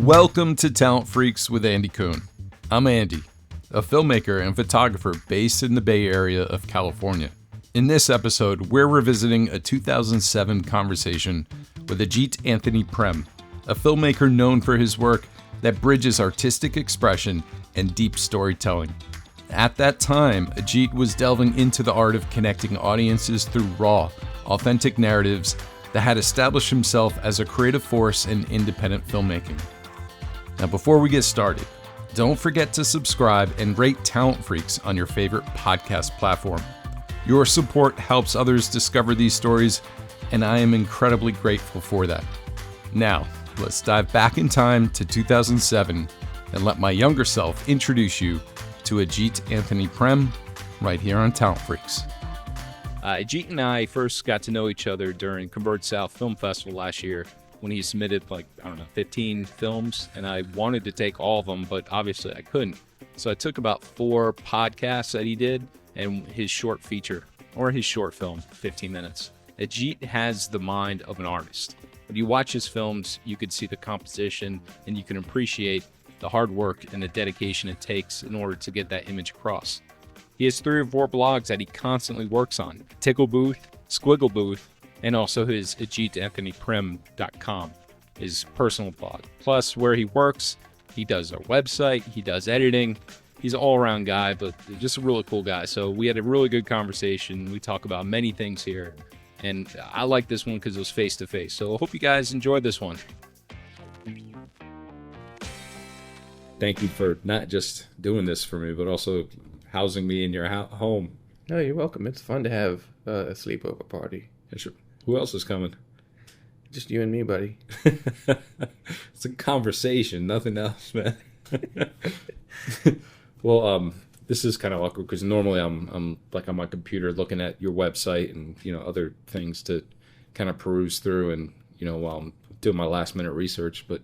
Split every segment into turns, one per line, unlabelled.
Welcome to Talent Freaks with Andy Kuhn. I'm Andy, a filmmaker and photographer based in the Bay Area of California. In this episode, we're revisiting a 2007 conversation with Ajit Anthony Prem, a filmmaker known for his work that bridges artistic expression and deep storytelling. At that time, Ajit was delving into the art of connecting audiences through raw, authentic narratives that had established himself as a creative force in independent filmmaking. Now, before we get started, don't forget to subscribe and rate Talent Freaks on your favorite podcast platform. Your support helps others discover these stories, and I am incredibly grateful for that. Now, let's dive back in time to 2007 and let my younger self introduce you to Ajit Anthony Prem right here on Talent Freaks.
Ajit and I first got to know each other during Convert South Film Festival last year when he submitted 15 films, and I wanted to take all of them, but obviously I couldn't. So I took about 4 podcasts that he did and his short feature, or his short film, 15 minutes. Ajit has the mind of an artist. When you watch his films, you can see the composition and you can appreciate the hard work and the dedication it takes in order to get that image across. He has 3 or 4 blogs that he constantly works on: Tickle Booth, Squiggle Booth, and also his ajitanthonyprem.com, his personal blog. Plus, where he works, he does our website, he does editing. He's an all-around guy, but just a really cool guy. So we had a really good conversation. We talk about many things here, and I like this one because it was face-to-face. So I hope you guys enjoyed this one. Thank you for not just doing this for me, but also housing me in your home.
No, you're welcome. It's fun to have a sleepover party.
Sure. Who else is coming?
Just you and me, buddy.
It's a conversation, nothing else, man. Well, this is kind of awkward because normally I'm like on my computer looking at your website and other things to kind of peruse through, and while I'm doing my last minute research. But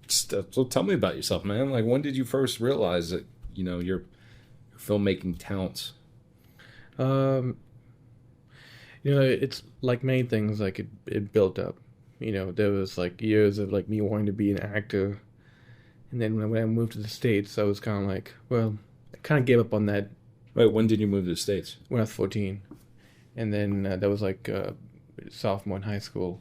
so tell me about yourself, man. Like, when did you first realize that your filmmaking talents?
It's like many things. Like it built up. There was like years of like me wanting to be an actor, and then when I moved to the States, I was kind of like, well, I kind of gave up on that.
Wait, when did you move to the States?
When I was 14, and then that was like sophomore in high school,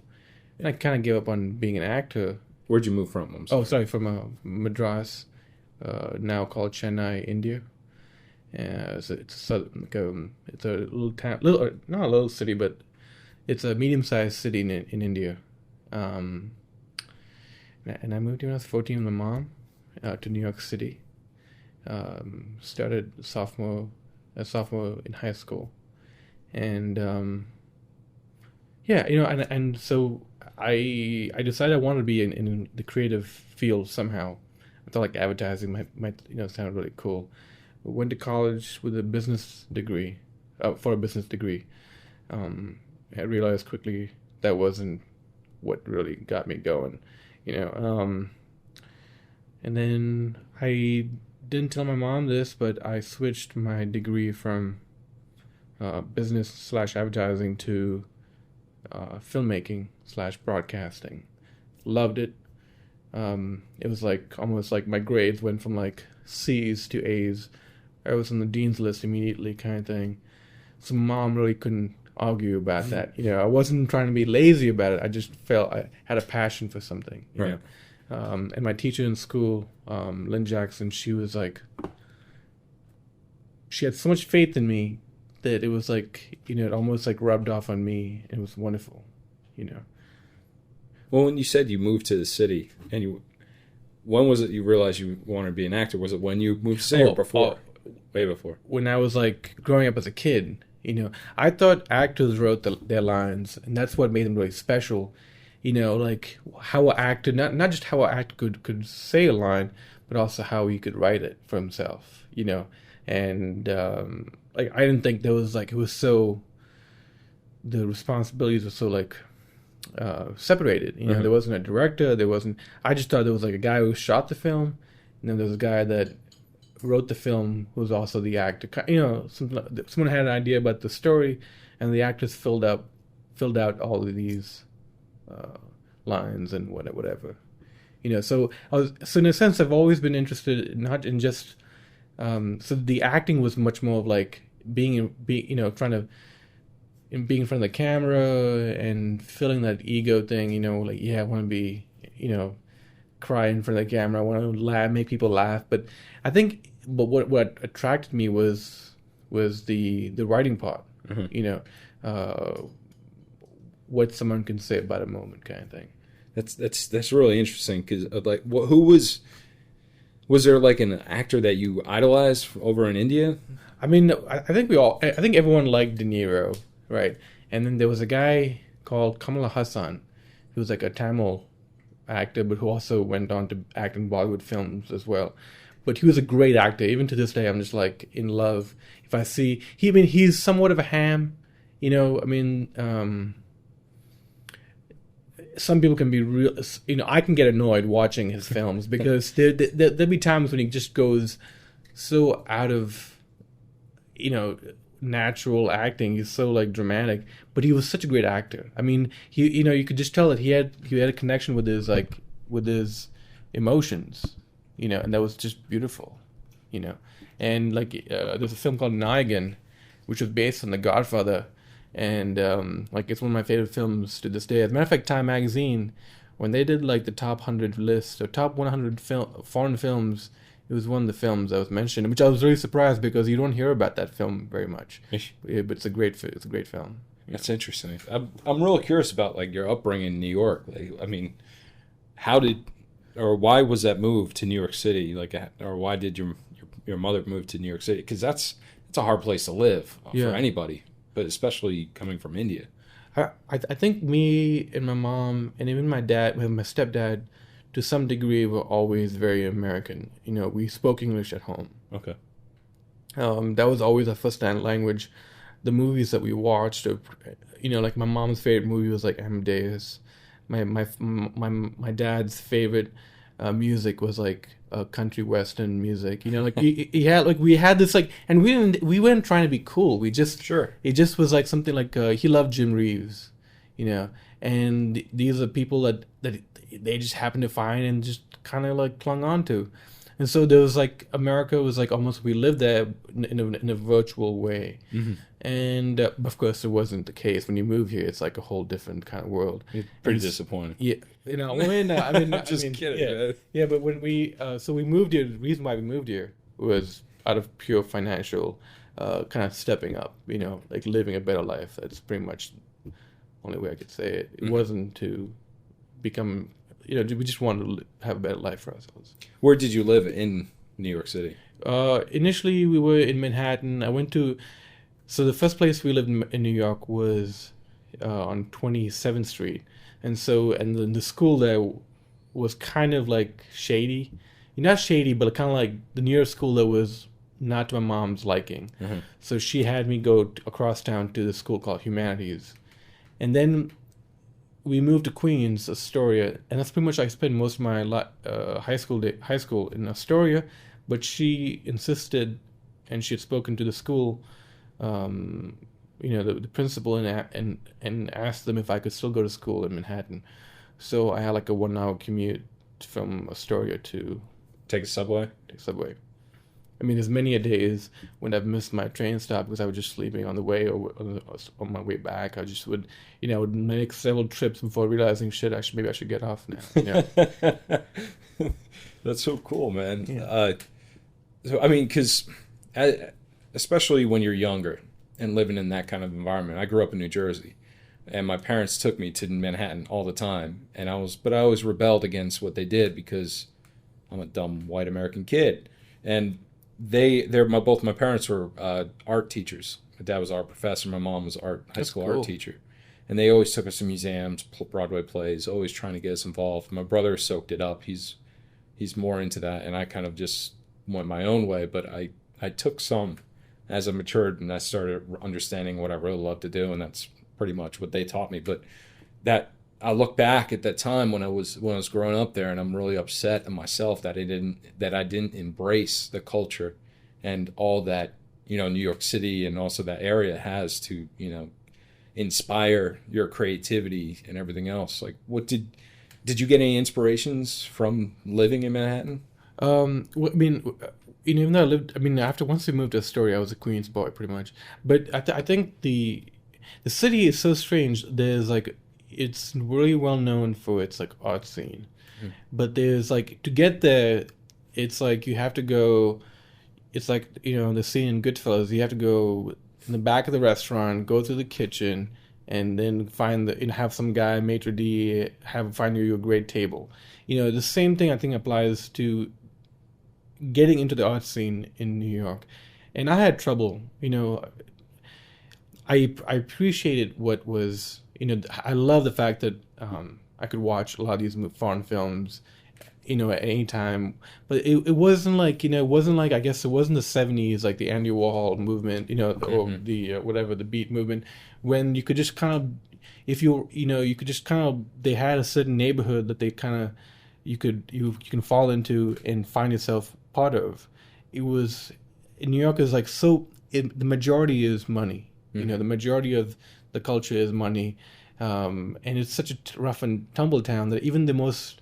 and I kind of gave up on being an actor.
Where'd you move from?
From Madras, now called Chennai, India. It's a little town, not a little city, but it's a medium-sized city in India. And I moved here when I was 14 with my mom to New York City. Started a sophomore in high school, and and so I decided I wanted to be in the creative field somehow. I thought like advertising might sound really cool. Went to college with a business degree, for a business degree. I realized quickly that wasn't what really got me going, And then I didn't tell my mom this, but I switched my degree from business/advertising to filmmaking /broadcasting. Loved it. It was like almost like my grades went from like C's to A's. I was on the dean's list immediately, kind of thing. So mom really couldn't argue about that. I wasn't trying to be lazy about it. I just felt I had a passion for something.
Right.
And my teacher in school, Lynn Jackson, she was like, she had so much faith in me that it was like, it almost like rubbed off on me. It was wonderful,
Well, when you said you moved to the city, and when was it you realized you wanted to be an actor? Was it when you moved to the city or before? Way before.
When I was like growing up as a kid, I thought actors wrote their lines, and that's what made them really special. Like how an actor, not just how an actor could say a line, but also how he could write it for himself. And like I didn't think there was like it was so. The responsibilities were so like separated. There wasn't a director. There wasn't. I just thought there was like a guy who shot the film, and then there was a guy that wrote the film who was also the actor. Someone had an idea about the story, and the actors filled out all of these lines and whatever. So in a sense, I've always been interested not in just. So the acting was much more of like trying to being in front of the camera and feeling that ego thing. Like I want to be, cry in front of the camera. I want to laugh, make people laugh. But I think, what attracted me was the writing part. What someone can say about a moment, kind of thing.
That's really interesting because like who was there like an actor that you idolized over in India?
I mean, I think everyone liked De Niro, right? And then there was a guy called Kamala Hassan, who was like a Tamil actor, but who also went on to act in Bollywood films as well. But he was a great actor. Even to this day, I'm just like in love. If I see, he's somewhat of a ham, some people can be real. I can get annoyed watching his films because there'll be times when he just goes so out of, natural acting. He's so like dramatic, but he was such a great actor. I mean, you could just tell that he had a connection with his emotions, and that was just beautiful, And like there's a film called Nayagan, which was based on The Godfather. And like it's one of my favorite films to this day. As a matter of fact, Time Magazine, when they did like the top 100 list or top 100 foreign films, it was one of the films that was mentioned, which I was really surprised because you don't hear about that film very much. But it's a great film.
That's interesting. I'm real curious about like your upbringing in New York. Like, I mean, why was that move to New York City? Like, or why did your mother move to New York City? Because it's a hard place to live for anybody. But especially coming from India.
I think me and my mom and even my dad, my stepdad, to some degree, were always very American. We spoke English at home.
Okay.
That was always our first language. The movies that we watched, like my mom's favorite movie was like Amadeus. My dad's favorite music was like country western music. Like he had like we had this like, and we weren't trying to be cool. We just it just was like something like he loved Jim Reeves, and these are people that they just happened to find and just kind of like clung on to. And so there was like America was like almost we lived there in a virtual way. Mm-hmm. And of course it wasn't the case. When you move here, it's like a whole different kind of world.
It's pretty disappointing.
Yeah,
I'm just kidding.
Yeah,
man.
Yeah, but when we we moved here, the reason why we moved here was out of pure financial kind of stepping up. Like living a better life. That's pretty much the only way I could say it. It wasn't to become. We just wanted to have a better life for ourselves.
Where did you live in New York City?
Initially, we were in Manhattan. I went to... So the first place we lived in New York was on 27th Street. And then the school there was kind of like shady. Not shady, but kind of like the nearest school that was not to my mom's liking. Mm-hmm. So she had me go across town to the school called Humanities. And then... we moved to Queens, Astoria, and that's pretty much I spent most of my high school in Astoria. But she insisted, and she had spoken to the school, the principal, and asked them if I could still go to school in Manhattan. So I had like a 1-hour commute from Astoria to
take a subway.
I mean, there's many a days when I've missed my train stop because I was just sleeping on the way or on my way back. I just would, I would make several trips before realizing, shit, maybe I should get off now.
That's so cool, man.
Yeah.
So, I mean, because especially when you're younger and living in that kind of environment. I grew up in New Jersey, and my parents took me to Manhattan all the time, and I always rebelled against what they did because I'm a dumb white American kid, and both my parents were art teachers. My dad was an art professor. My mom was high school art teacher. And they always took us to museums, Broadway plays, always trying to get us involved. My brother soaked it up. He's more into that, and I kind of just went my own way. But I took some as I matured, and I started understanding what I really love to do, and that's pretty much what they taught me. But that I look back at that time when I was growing up there, and I'm really upset at myself that I didn't embrace the culture and all that New York City and also that area has to inspire your creativity and everything else. Like, what did
Did you get any inspirations from living in Manhattan?
I mean, even though I lived, I mean, after once we moved to Astoria, I was a Queens boy pretty much. But I think the city is so strange. There's like, it's really well known for its like art scene, but there's like to get there, it's like you have to go. It's like the scene in Goodfellas. You have to go in the back of the restaurant, go through the kitchen, and then find have some guy maitre d find you a great table. The same thing I think applies to getting into the art scene in New York, and I had trouble. I appreciated what was. I love the fact that I could watch a lot of these foreign films, at any time. But it wasn't like, it wasn't like, I guess it wasn't the 70s, like the Andy Warhol movement, or the whatever, the beat movement, when you could just kind of, if you could just kind of, they had a certain neighborhood that they kind of, you can fall into and find yourself part of. It was, in New York is like, the majority is money. The majority of the culture is money. And it's such a rough and tumble town that even the most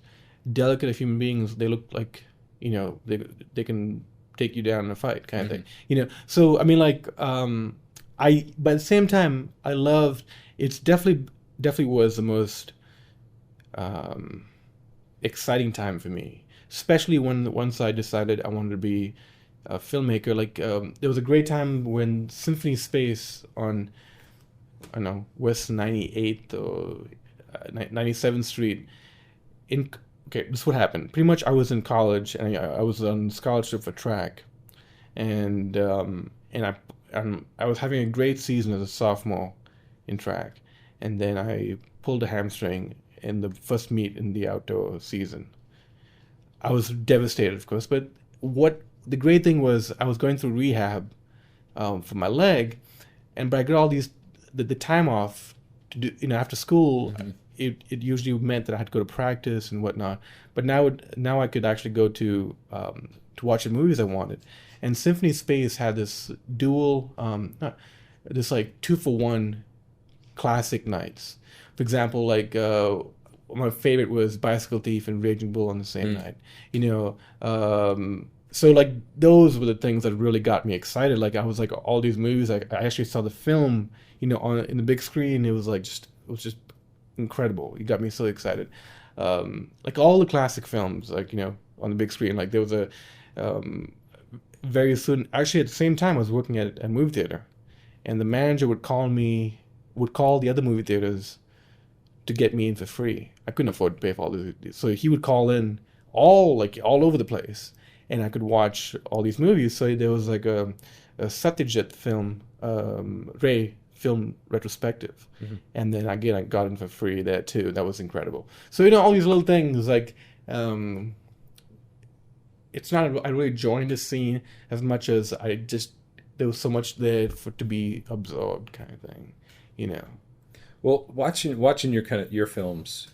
delicate of human beings, they look like, they can take you down in a fight kind of thing. So, I mean, like, but at the same time, I loved, it's definitely was the most exciting time for me, especially once I decided I wanted to be a filmmaker. Like, there was a great time when Symphony Space on, I don't know, West 98th or 97th Street. Okay, this is what happened. Pretty much, I was in college and I was on scholarship for track, and I was having a great season as a sophomore in track, and then I pulled a hamstring in the first meet in the outdoor season. I was devastated, of course, but the great thing was I was going through rehab for my leg, but I got all the time off to do, after school. It usually meant that I had to go to practice and whatnot, but now I could actually go to watch the movies I wanted. And Symphony Space had this dual, this like 2-for-1 classic nights. For example, like my favorite was Bicycle Thief and Raging Bull on the same night. So like those were the things that really got me excited. Like I was like all these movies. I actually saw the film, in the big screen. It was just incredible. It got me so excited. Like all the classic films, like on the big screen. Like there was a very soon. Actually, at the same time, I was working at a movie theater, and the manager would call the other movie theaters to get me in for free. I couldn't afford to pay for all this, so he would call in all over the place, and I could watch all these movies. So there was like a Satyajit film, Ray film retrospective, and then again I got in for free there too. That was incredible. So all these little things like it's not I really joined the scene as much as there was so much there to be absorbed kind of thing,
Well, watching your films,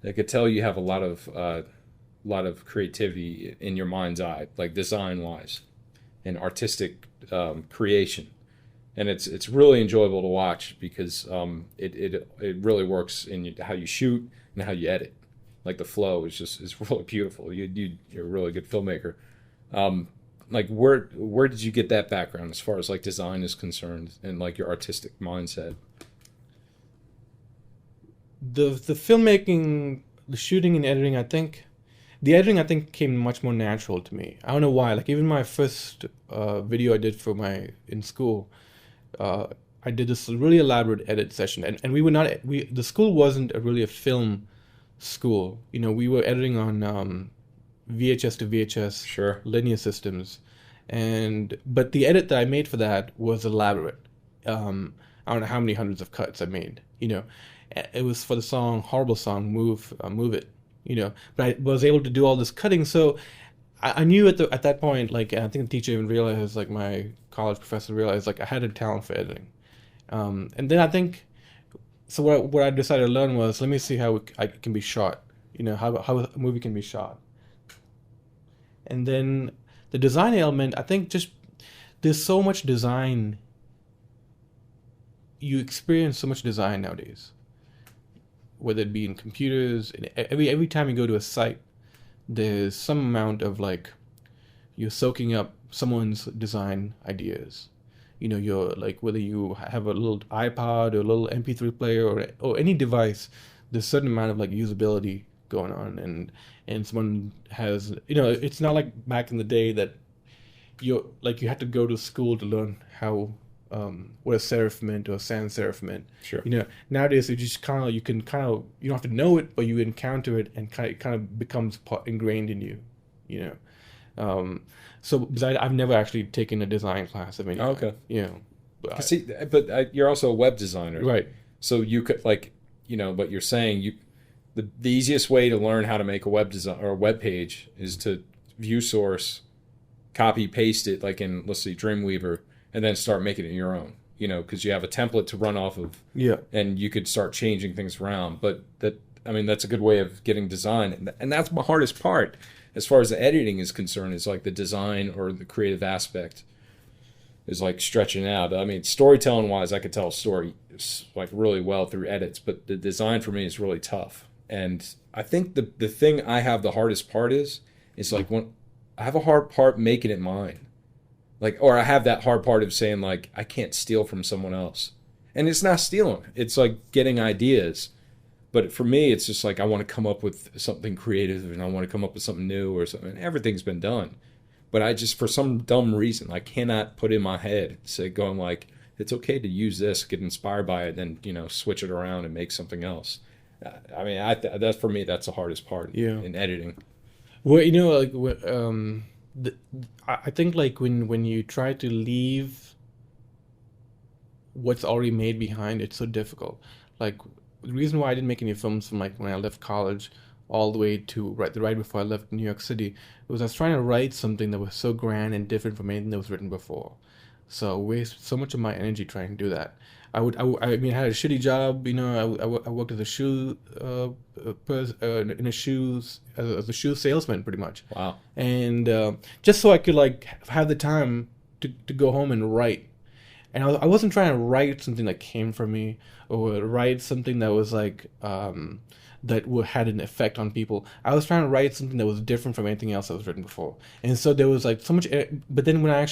I could tell you have a lot of creativity in your mind's eye, like design wise and artistic creation. And it's really enjoyable to watch because it really works in how you shoot and how you edit. Like the flow is really beautiful. You're a really good filmmaker. Like where did you get that background as far as like design is concerned and like your artistic mindset?
The filmmaking, the shooting and editing, the editing came much more natural to me. I don't know why. Like even my first video I did in school. I did this really elaborate edit session, and the school wasn't really a film school. We were editing on VHS to VHS linear systems, but the edit that I made for that was elaborate. I don't know how many hundreds of cuts I made. It was for the song, horrible song, Move It. But I was able to do all this cutting, so I knew at that point, like I think the teacher even realized, like my college professor realized, like I had a talent for editing, and then I think, so what I decided to learn was, let me see how it can be shot, how a movie can be shot, and then the design element. I think just there's so much design. You experience so much design nowadays. whether it be in computers, every time you go to a site, there's some amount of like you're soaking up someone's design ideas. You're like, whether you have a little iPod or a little MP3 player or any device, there's a certain amount of like usability going on, and someone has, it's not like back in the day that you had to go to school to learn how what a serif meant or a sans serif meant.
Sure.
Nowadays you just you don't have to know it, but you encounter it and it kind of becomes ingrained in you. So besides, I've never actually taken a design class of any kind.
Okay.
But
You're also a web designer,
right.
So you could what you're saying. The easiest way to learn how to make a web design or a web page is to view source, copy paste it like in, let's see, Dreamweaver, and then start making it your own. Because you have a template to run off of.
Yeah.
And you could start changing things around. But that's a good way of getting design, and that's the hardest part. As far as the editing is concerned, it's like the design or the creative aspect is like stretching out. Storytelling wise, I could tell a story like really well through edits, but the design for me is really tough. And I think the thing I have the hardest part is like when I have a hard part making it mine, or I have that hard part of saying like I can't steal from someone else, and it's not stealing. It's like getting ideas. But for me, it's just like I want to come up with something creative and I want to come up with something new or something. Everything's been done. But I just, for some dumb reason, I cannot put in my head, going like, it's okay to use this, get inspired by it, then, switch it around and make something else. That's for me, that's the hardest part in editing.
Well, I think like when you try to leave what's already made behind, it's so difficult. Like, the reason why I didn't make any films from like when I left college all the way to right before I left New York City was I was trying to write something that was so grand and different from anything that was written before. So I waste so much of my energy trying to do that. I had a shitty job. I worked as a shoe in a shoes as a shoe salesman pretty much.
Wow.
And just so I could like have the time to go home and write. And I wasn't trying to write something that came from me or write something that was like that had an effect on people. I was trying to write something that was different from anything else that was written before. And so there was like so much. But then when I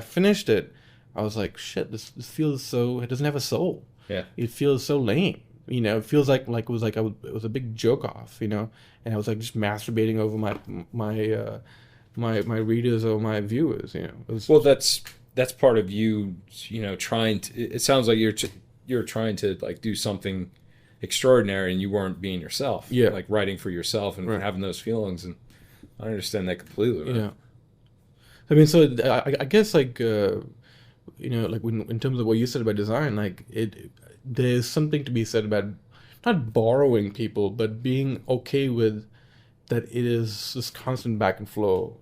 finished it, I was like, shit, this feels so. It doesn't have a soul.
Yeah.
It feels so lame. It feels like it was like it was a big joke off. And I was like just masturbating over my readers or my viewers.
Well, that's part of you, trying to. It sounds like you're trying to like do something extraordinary, and you weren't being yourself.
Yeah,
like writing for yourself and having those feelings, and I understand that completely. Right?
Yeah, so I guess like like when in terms of what you said about design, like there's something to be said about not borrowing people, but being okay with that. It is this constant back and forth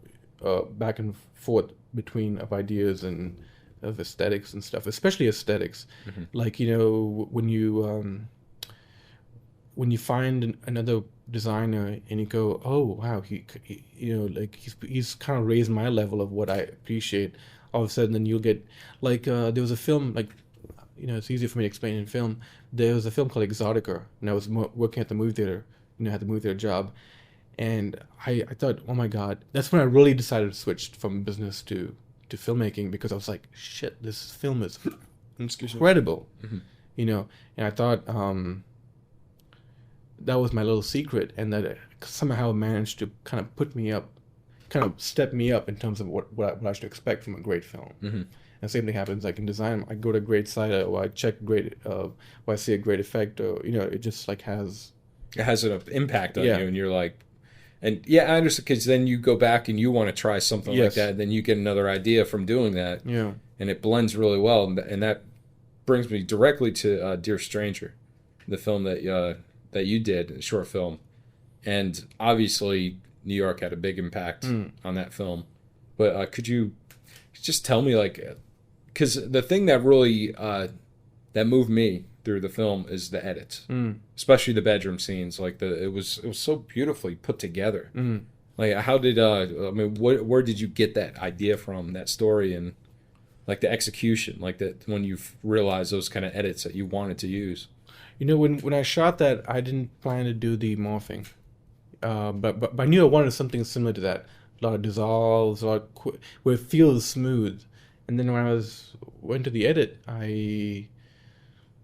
between of ideas and of aesthetics and stuff, especially aesthetics. Mm-hmm. Like when you find another designer and you go, oh wow, he he's kind of raised my level of what I appreciate. All of a sudden, then you'll get like there was a film like it's easier for me to explain in film. There was a film called Exotica, and I was working at the movie theater. Had the movie theater job, and I thought, oh my god, that's when I really decided to switch from business to filmmaking, because I was like, shit, this film is incredible. Mm-hmm. And I thought that was my little secret, and that it somehow managed to kind of put me up, kind of step me up in terms of what I should expect from a great film. Mm-hmm. And same thing happens like in design. I go to a great site, or I check or I see a great effect, or it just like has
an impact on you, and you're like, and I understand, because then you go back and you want to try something like that, and then you get another idea from doing that, and it blends really well, and that brings me directly to Dear Stranger, the film that you did, a short film, and obviously New York had a big impact on that film, but could you just tell me, like, because the thing that really that moved me through the film is the edits, especially the bedroom scenes. Like it was so beautifully put together. Like, how did where did you get that idea from, that story, and like the execution, like that when you realized those kind of edits that you wanted to use?
When I shot that, I didn't plan to do the morphing, but I knew I wanted something similar to that. A lot of dissolves, where it feels smooth. And then when went to the edit, I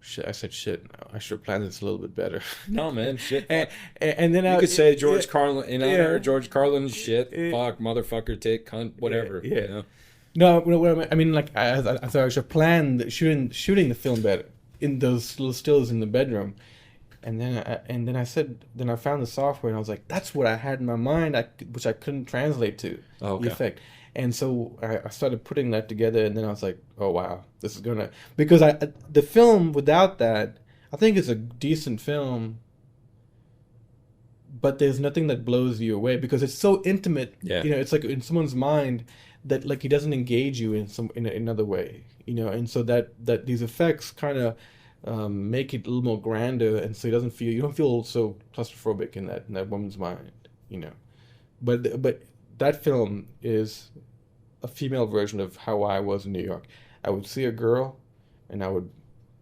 said, shit, I should have planned this a little bit better.
No, man, shit.
And then
you could say George Carlin, George Carlin, shit, fuck, motherfucker, tick, cunt, whatever.
Yeah.
You know?
No, I mean, like, I thought I should have planned shooting the film better in those little stills in the bedroom. And then I found the software, and I was like, that's what I had in my mind, which I couldn't translate to the effect. And so I started putting that together, and then I was like, oh, wow, this is going to... Because the film, without that, I think it's a decent film, but there's nothing that blows you away, because it's so intimate.
Yeah.
It's like in someone's mind that, like, he doesn't engage you in another way, and so that these effects kind of make it a little more grander, and so you don't feel so claustrophobic in that woman's mind, But that film is a female version of how I was in New York. I would see a girl, and I would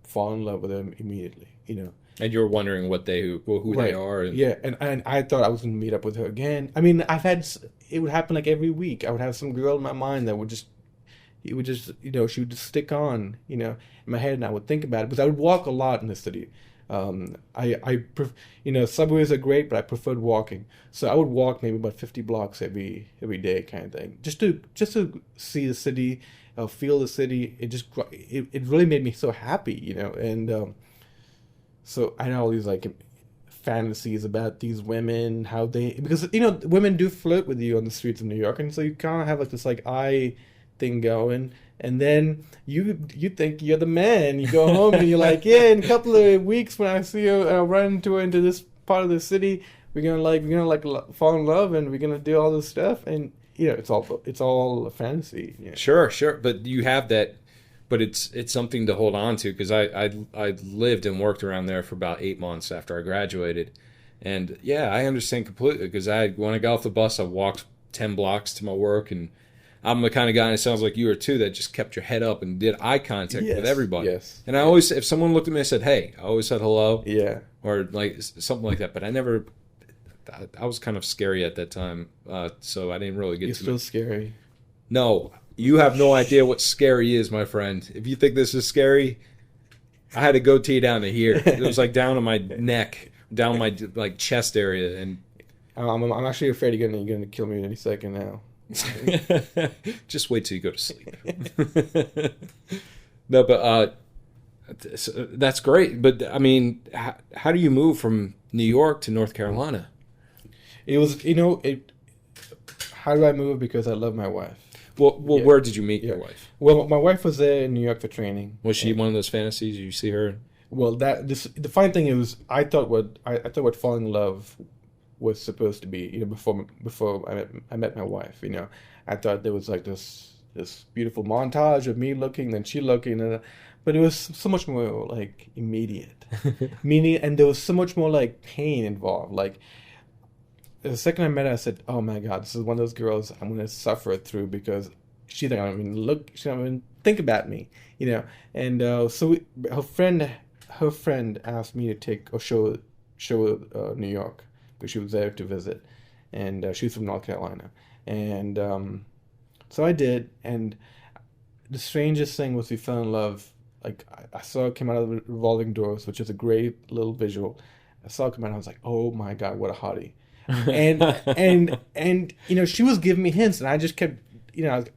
fall in love with them immediately,
And you were wondering who
right.
they are.
Yeah, and I thought I was going to meet up with her again. I mean, it would happen like every week. I would have some girl in my mind that she would just stick on, in my head, and I would think about it, because I would walk a lot in the city. Subways are great, but I preferred walking. So I would walk maybe about 50 blocks every day, kind of thing, just to see the city, feel the city. It really made me so happy, and so I had all these like fantasies about these women, because women do flirt with you on the streets of New York, and so you kind of have like this like eye thing going. And then you think you're the man. You go home and you're like, yeah, in a couple of weeks when I see you, I'll run into this part of the city. We're gonna fall in love, and we're gonna do all this stuff. And it's all a fantasy. Yeah.
Sure, but you have that. But it's something to hold on to, because I lived and worked around there for about 8 months after I graduated, and yeah, I understand completely, because when I got off the bus, I walked 10 blocks to my work, and I'm the kind of guy, and it sounds like you are too, that just kept your head up and did eye contact with everybody.
Yes.
And I always, if someone looked at me and said, hey, I always said hello.
Yeah.
Or like something like that. But I was kind of scary at that time. So I didn't really get
You're
to
still scary.
No, you have no idea what scary is, my friend. If you think this is scary, I had a goatee down to here. It was like down to my neck, down my like chest area. And
I'm actually afraid you're gonna kill me any second now.
Just wait till you go to sleep. No, but that's great. But I mean, how do you move from New York to North Carolina?
It was, how do I move? Because I love my wife.
Well, yeah. Where did you meet your wife?
Well, my wife was there in New York for training.
Was she one of those fantasies? You see her?
Well, the funny thing is, I thought what falling in love was supposed to be, before I met my wife. I thought there was like this beautiful montage of me looking, then she looking, but it was so much more like immediate, meaning, and there was so much more like pain involved. Like the second I met her, I said, "Oh my God, this is one of those girls I'm going to suffer through, because she don't even think about me, And so her friend asked me to take or show New York, because she was there to visit, and she's from North Carolina, and so I did. And the strangest thing was we fell in love. Like I saw it come out of the revolving doors, which is a great little visual. I saw it come out, and I was like, oh my God, what a hottie. and she was giving me hints, and I just kept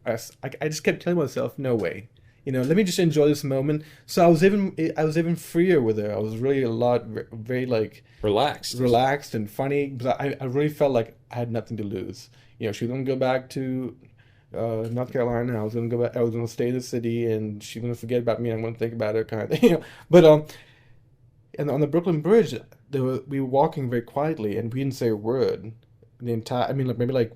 I just kept telling myself, no way. Let me just enjoy this moment. So I was even freer with her. I was really very like relaxed and funny, because I really felt like I had nothing to lose. She was going to go back to North Carolina. I was going to go back. I was going to stay in the city, and she's going to forget about me, and I'm going to think about her, kind of thing. But and on the Brooklyn Bridge, we were walking very quietly, and we didn't say a word the entire. I mean, like maybe like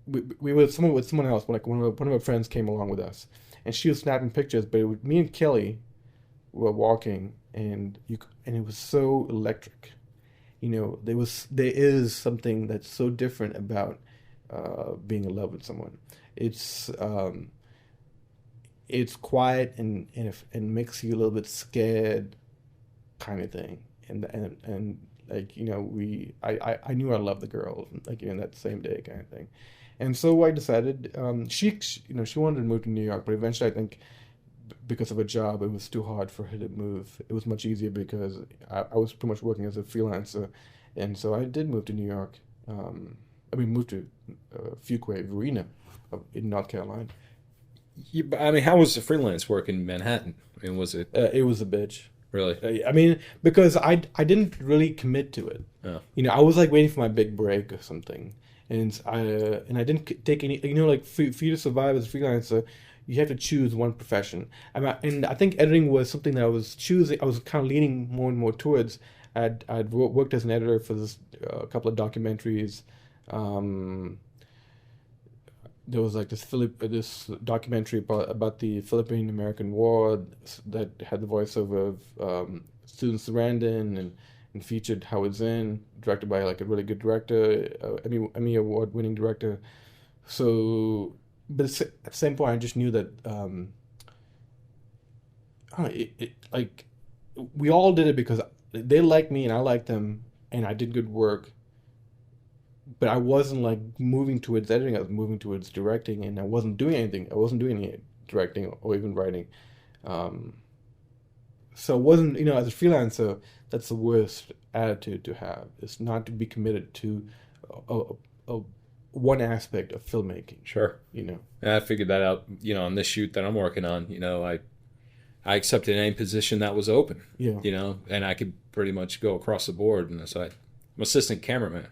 we were with someone else. Like one of our friends came along with us. And she was snapping pictures, but me and Kelly were walking, and it was so electric. There is something that's so different about being in love with someone. It's quiet and makes you a little bit scared, kind of thing. And like, I knew I loved the girl, like, that same day kind of thing. And so I decided, she wanted to move to New York, but eventually I think because of a job, it was too hard for her to move. It was much easier because I was pretty much working as a freelancer. And so I did move to New York. Moved to Fuquay Arena in North Carolina.
How was the freelance work in Manhattan? Was it?
It was a bitch.
Really?
Because I didn't really commit to it.
Oh.
I was like waiting for my big break or something, and I didn't take any. Like for you to survive as a freelancer, you have to choose one profession. And I think editing was something that I was choosing. I was kind of leaning more and more towards. I'd worked as an editor for this a couple of documentaries. There was like this documentary about the Philippine American War that had the voiceover of Susan Sarandon and featured Howard Zinn, directed by like a really good director, Emmy award-winning director. So, but at the same point, I just knew that like we all did it because they liked me and I liked them, and I did good work. But I wasn't like moving towards editing. I was moving towards directing, and I wasn't doing anything. I wasn't doing any directing or even writing. So it wasn't, as a freelancer, that's the worst attitude to have. It's not to be committed to a one aspect of filmmaking.
Sure.
And
I figured that out, on this shoot that I'm working on. I accepted any position that was open.
Yeah.
And I could pretty much go across the board. And so I'm assistant cameraman.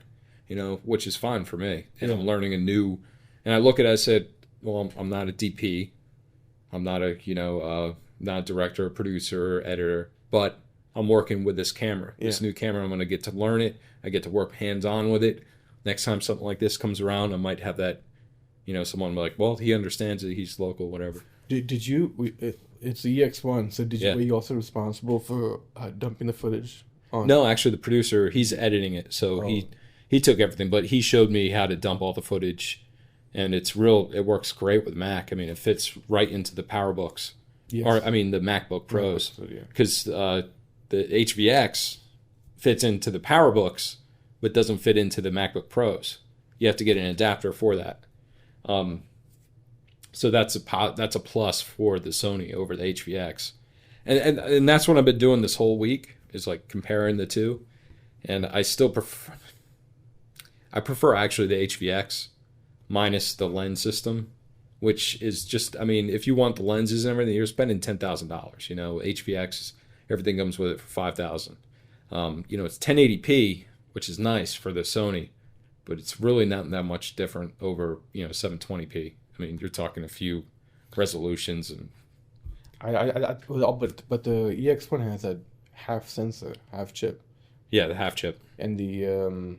Which is fine for me. And I'm learning and I look at it, I said, well, I'm not a DP. I'm not not a director, producer, editor, but I'm working with this camera.
Yeah.
This new camera, I'm going to get to learn it. I get to work hands-on with it. Next time something like this comes around, I might have that, someone like, well, he understands it, he's local, whatever.
Did you, it's the EX1, so were you also responsible for dumping the footage?
No, actually the producer, he's editing it, so he took everything, but he showed me how to dump all the footage, and it works great with Mac. It fits right into the PowerBooks,
yes.
Or the MacBook Pros, because the HVX fits into the PowerBooks, but doesn't fit into the MacBook Pros. You have to get an adapter for that. So that's a plus for the Sony over the HVX, and that's what I've been doing this whole week is like comparing the two, and I still prefer actually the HVX minus the lens system, which is just, if you want the lenses and everything, you're spending $10,000. HVX, everything comes with it for $5,000. It's 1080p, which is nice for the Sony, but it's really not that much different over, 720p. You're talking a few resolutions and.
But the EX1 has a half sensor, half chip.
Yeah, the half chip.
And the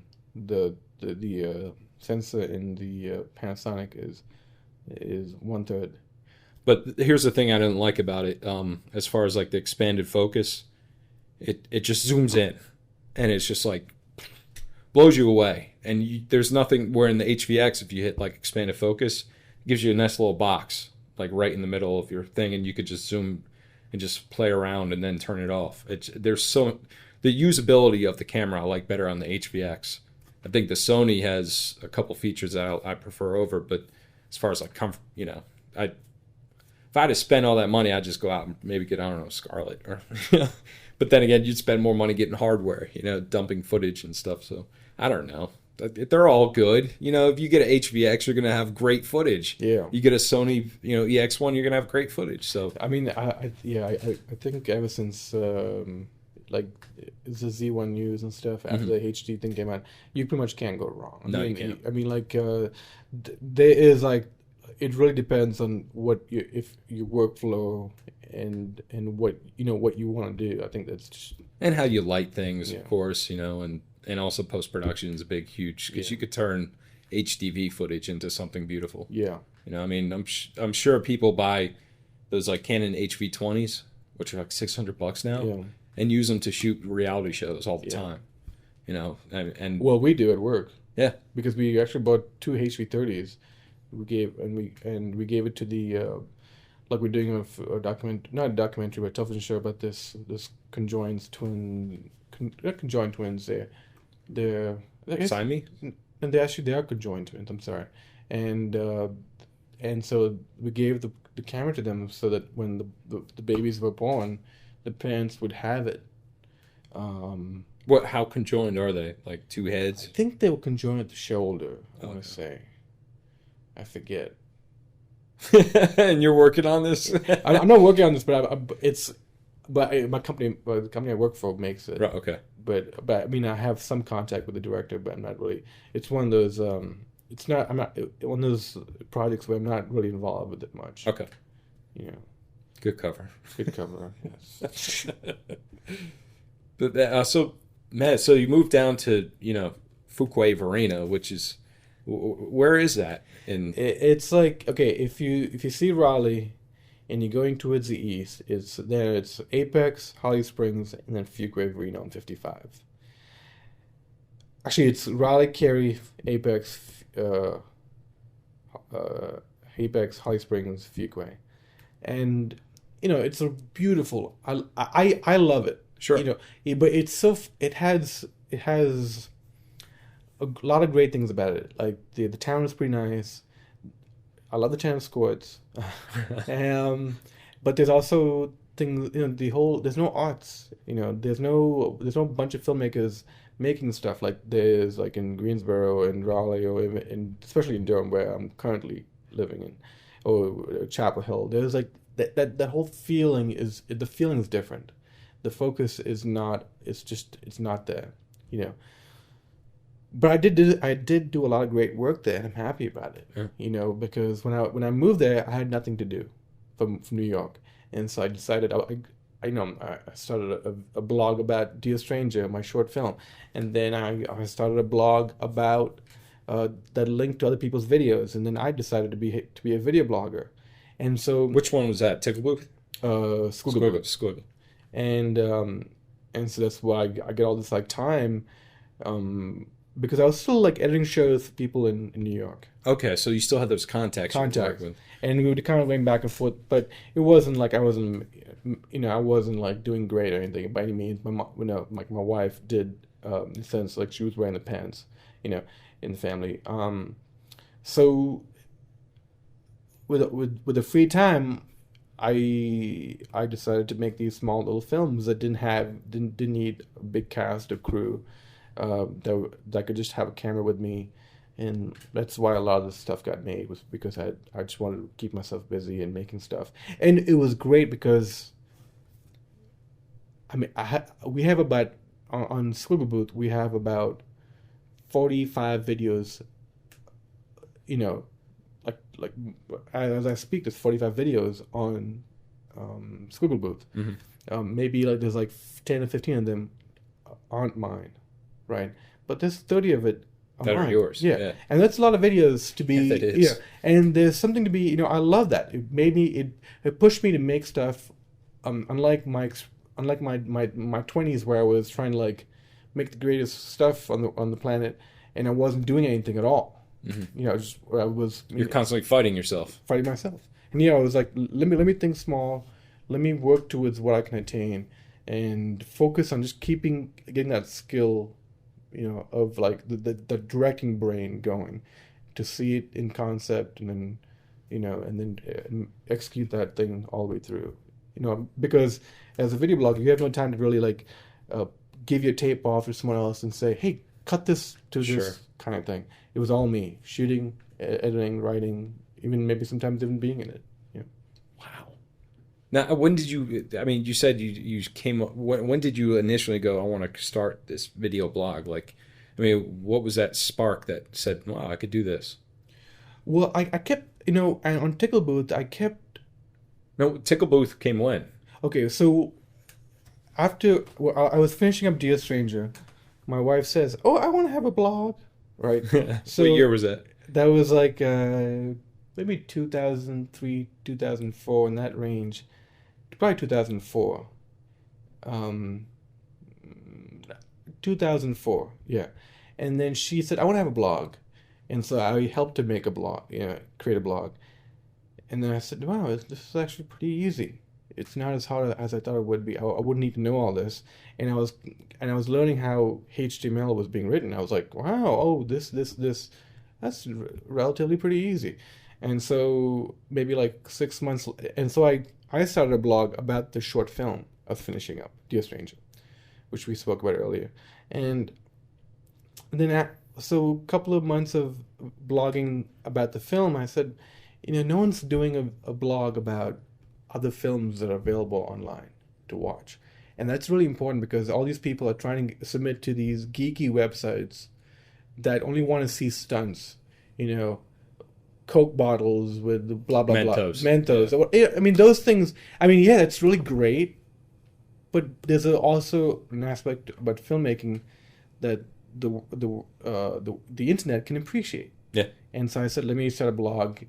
sensor in the Panasonic is 1/3.
But here's the thing I didn't like about it. As far as like the expanded focus, it just zooms in, and it's just like blows you away. And there's nothing where in the HVX, if you hit like expanded focus, it gives you a nice little box like right in the middle of your thing, and you could just zoom and just play around and then turn it off. The usability of the camera I like better on the HVX. I think the Sony has a couple features that I prefer over, but as far as like comfort, if I had to spend all that money, I'd just go out and maybe get, Scarlett. Or, but then again, you'd spend more money getting hardware, dumping footage and stuff. So I don't know. They're all good. If you get an HVX, you're going to have great footage.
Yeah. You
get a Sony, EX1, you're going to have great footage. So
I think ever since like the Z1 News and stuff after the HD thing came out, you pretty much can't go wrong.
You can't.
There is like, it really depends on if your workflow and what you want to do. I think that's just,
and how you light things, of course, and also post production is a huge because you could turn HDV footage into something beautiful.
Yeah.
I'm sure people buy those like Canon HV20s, which are like $600 now.
Yeah.
And use them to shoot reality shows all the time, and
well, we do at work.
Yeah,
because we actually bought 2 HV30s. We gave it to the like we're doing not a documentary, but a television show about this not conjoined twins. They're I guess-
Sign me.
and they are conjoined twins. I'm sorry, and so we gave the camera to them so that when the babies were born, the parents would have it.
What? How conjoined are they? Like two
I
heads?
think they were conjoined at the shoulder. I want
Okay.
to say, I forget.
And you're working on this?
I'm not working on this, but my company, the company I work for makes it.
Right, okay.
But I mean, I have some contact with the director, but I'm not really. It's one of those. It's not. I'm not one of those projects where I'm not really involved with it much.
Okay.
You know,
Good cover.
good cover. Yes.
But so, Matt, so you moved down to Fuquay Varina, which is where is that in?
It's like, okay, if you see Raleigh, and you're going towards the east, it's Apex, Holly Springs, and then Fuquay Varina on 55. Actually, it's Raleigh, Cary, Apex, Holly Springs, Fuquay, and it's a beautiful. I love it.
Sure.
But it has a lot of great things about it. Like the town is pretty nice. I love the tennis courts. But there's also things. There's no arts. There's no bunch of filmmakers making stuff like there's like in Greensboro and Raleigh, or especially in Durham, where I'm currently living in, or Chapel Hill. There's like that whole feeling is different. The focus is not. It's not there. But I did do a lot of great work there, and I'm happy about it.
Yeah.
Because when I moved there, I had nothing to do from New York, and so I decided I started a blog about Dear Stranger, my short film, and then I started a blog about that linked to other people's videos, and then I decided to be a video blogger, and so
Which one was that? Tickle Booth?
Squiggle. And so that's why I get all this like time, because I was still like editing shows for people in New York.
Okay, so you still had those contacts. You could work with.
And we would kind of going back and forth, but it wasn't like I wasn't like doing great or anything by any means. My mom, like my wife did, in the sense like she was wearing the pants, in the family. So with the free time, I decided to make these small little films that didn't need a big cast or crew, that could just have a camera with me, and that's why a lot of this stuff got made, was because I just wanted to keep myself busy and making stuff, and it was great because I mean we have about on Squiggle Booth we have about 45 videos, like as I speak, there's 45 videos on Squiggle Booth.
Mm-hmm.
Maybe like there's like 10 or 15 of them aren't mine, right? But there's 30 of it
That are
mine.
yours.
Yeah, and that's a lot of videos to be.
Yeah, that is.
Yeah, and there's something to be. I love that. It made me. It pushed me to make stuff. Unlike my 20s, where I was trying to like make the greatest stuff on the planet, and I wasn't doing anything at all.
Mm-hmm.
I was.
You're constantly fighting yourself.
Fighting myself, and I was like, let me think small, let me work towards what I can attain, and focus on just getting that skill, of like the directing brain going, to see it in concept, and then, and then execute that thing all the way through, because as a video blogger, you have no time to really like give your tape off to someone else and say, hey, cut this to this kind of thing. It was all me, shooting, editing, writing, even maybe sometimes even being in it.
Wow. Now, when did you? I mean, you said you came up. When did you initially go, I want to start this video blog? Like, I mean, what was that spark that said, wow, I could do this?
Well, I kept, on Tickle Booth, I kept.
No, Tickle Booth came when?
Okay, so after I was finishing up Dear Stranger, my wife says, "Oh, I want to have a blog." Right.
So what year was that?
That was like maybe 2003, 2004, in that range. Probably 2004. 2004, yeah. And then she said, I want to have a blog. And so I helped her make a blog, create a blog. And then I said, wow, this is actually pretty easy. It's not as hard as I thought it would be. I wouldn't need to know all this. And I was learning how HTML was being written. I was like, wow, oh, this, that's relatively pretty easy. And so maybe like 6 months, and so I started a blog about the short film of finishing up, Dear Stranger, which we spoke about earlier. And then so a couple of months of blogging about the film, I said, no one's doing a blog about other films that are available online to watch. And that's really important because all these people are trying to submit to these geeky websites that only want to see stunts, Coke bottles with blah, blah,
Mentos.
blah. Mentos. Yeah. I mean, those things, yeah, it's really great. But there's also an aspect about filmmaking that the internet can appreciate.
Yeah.
And so I said, let me start a blog,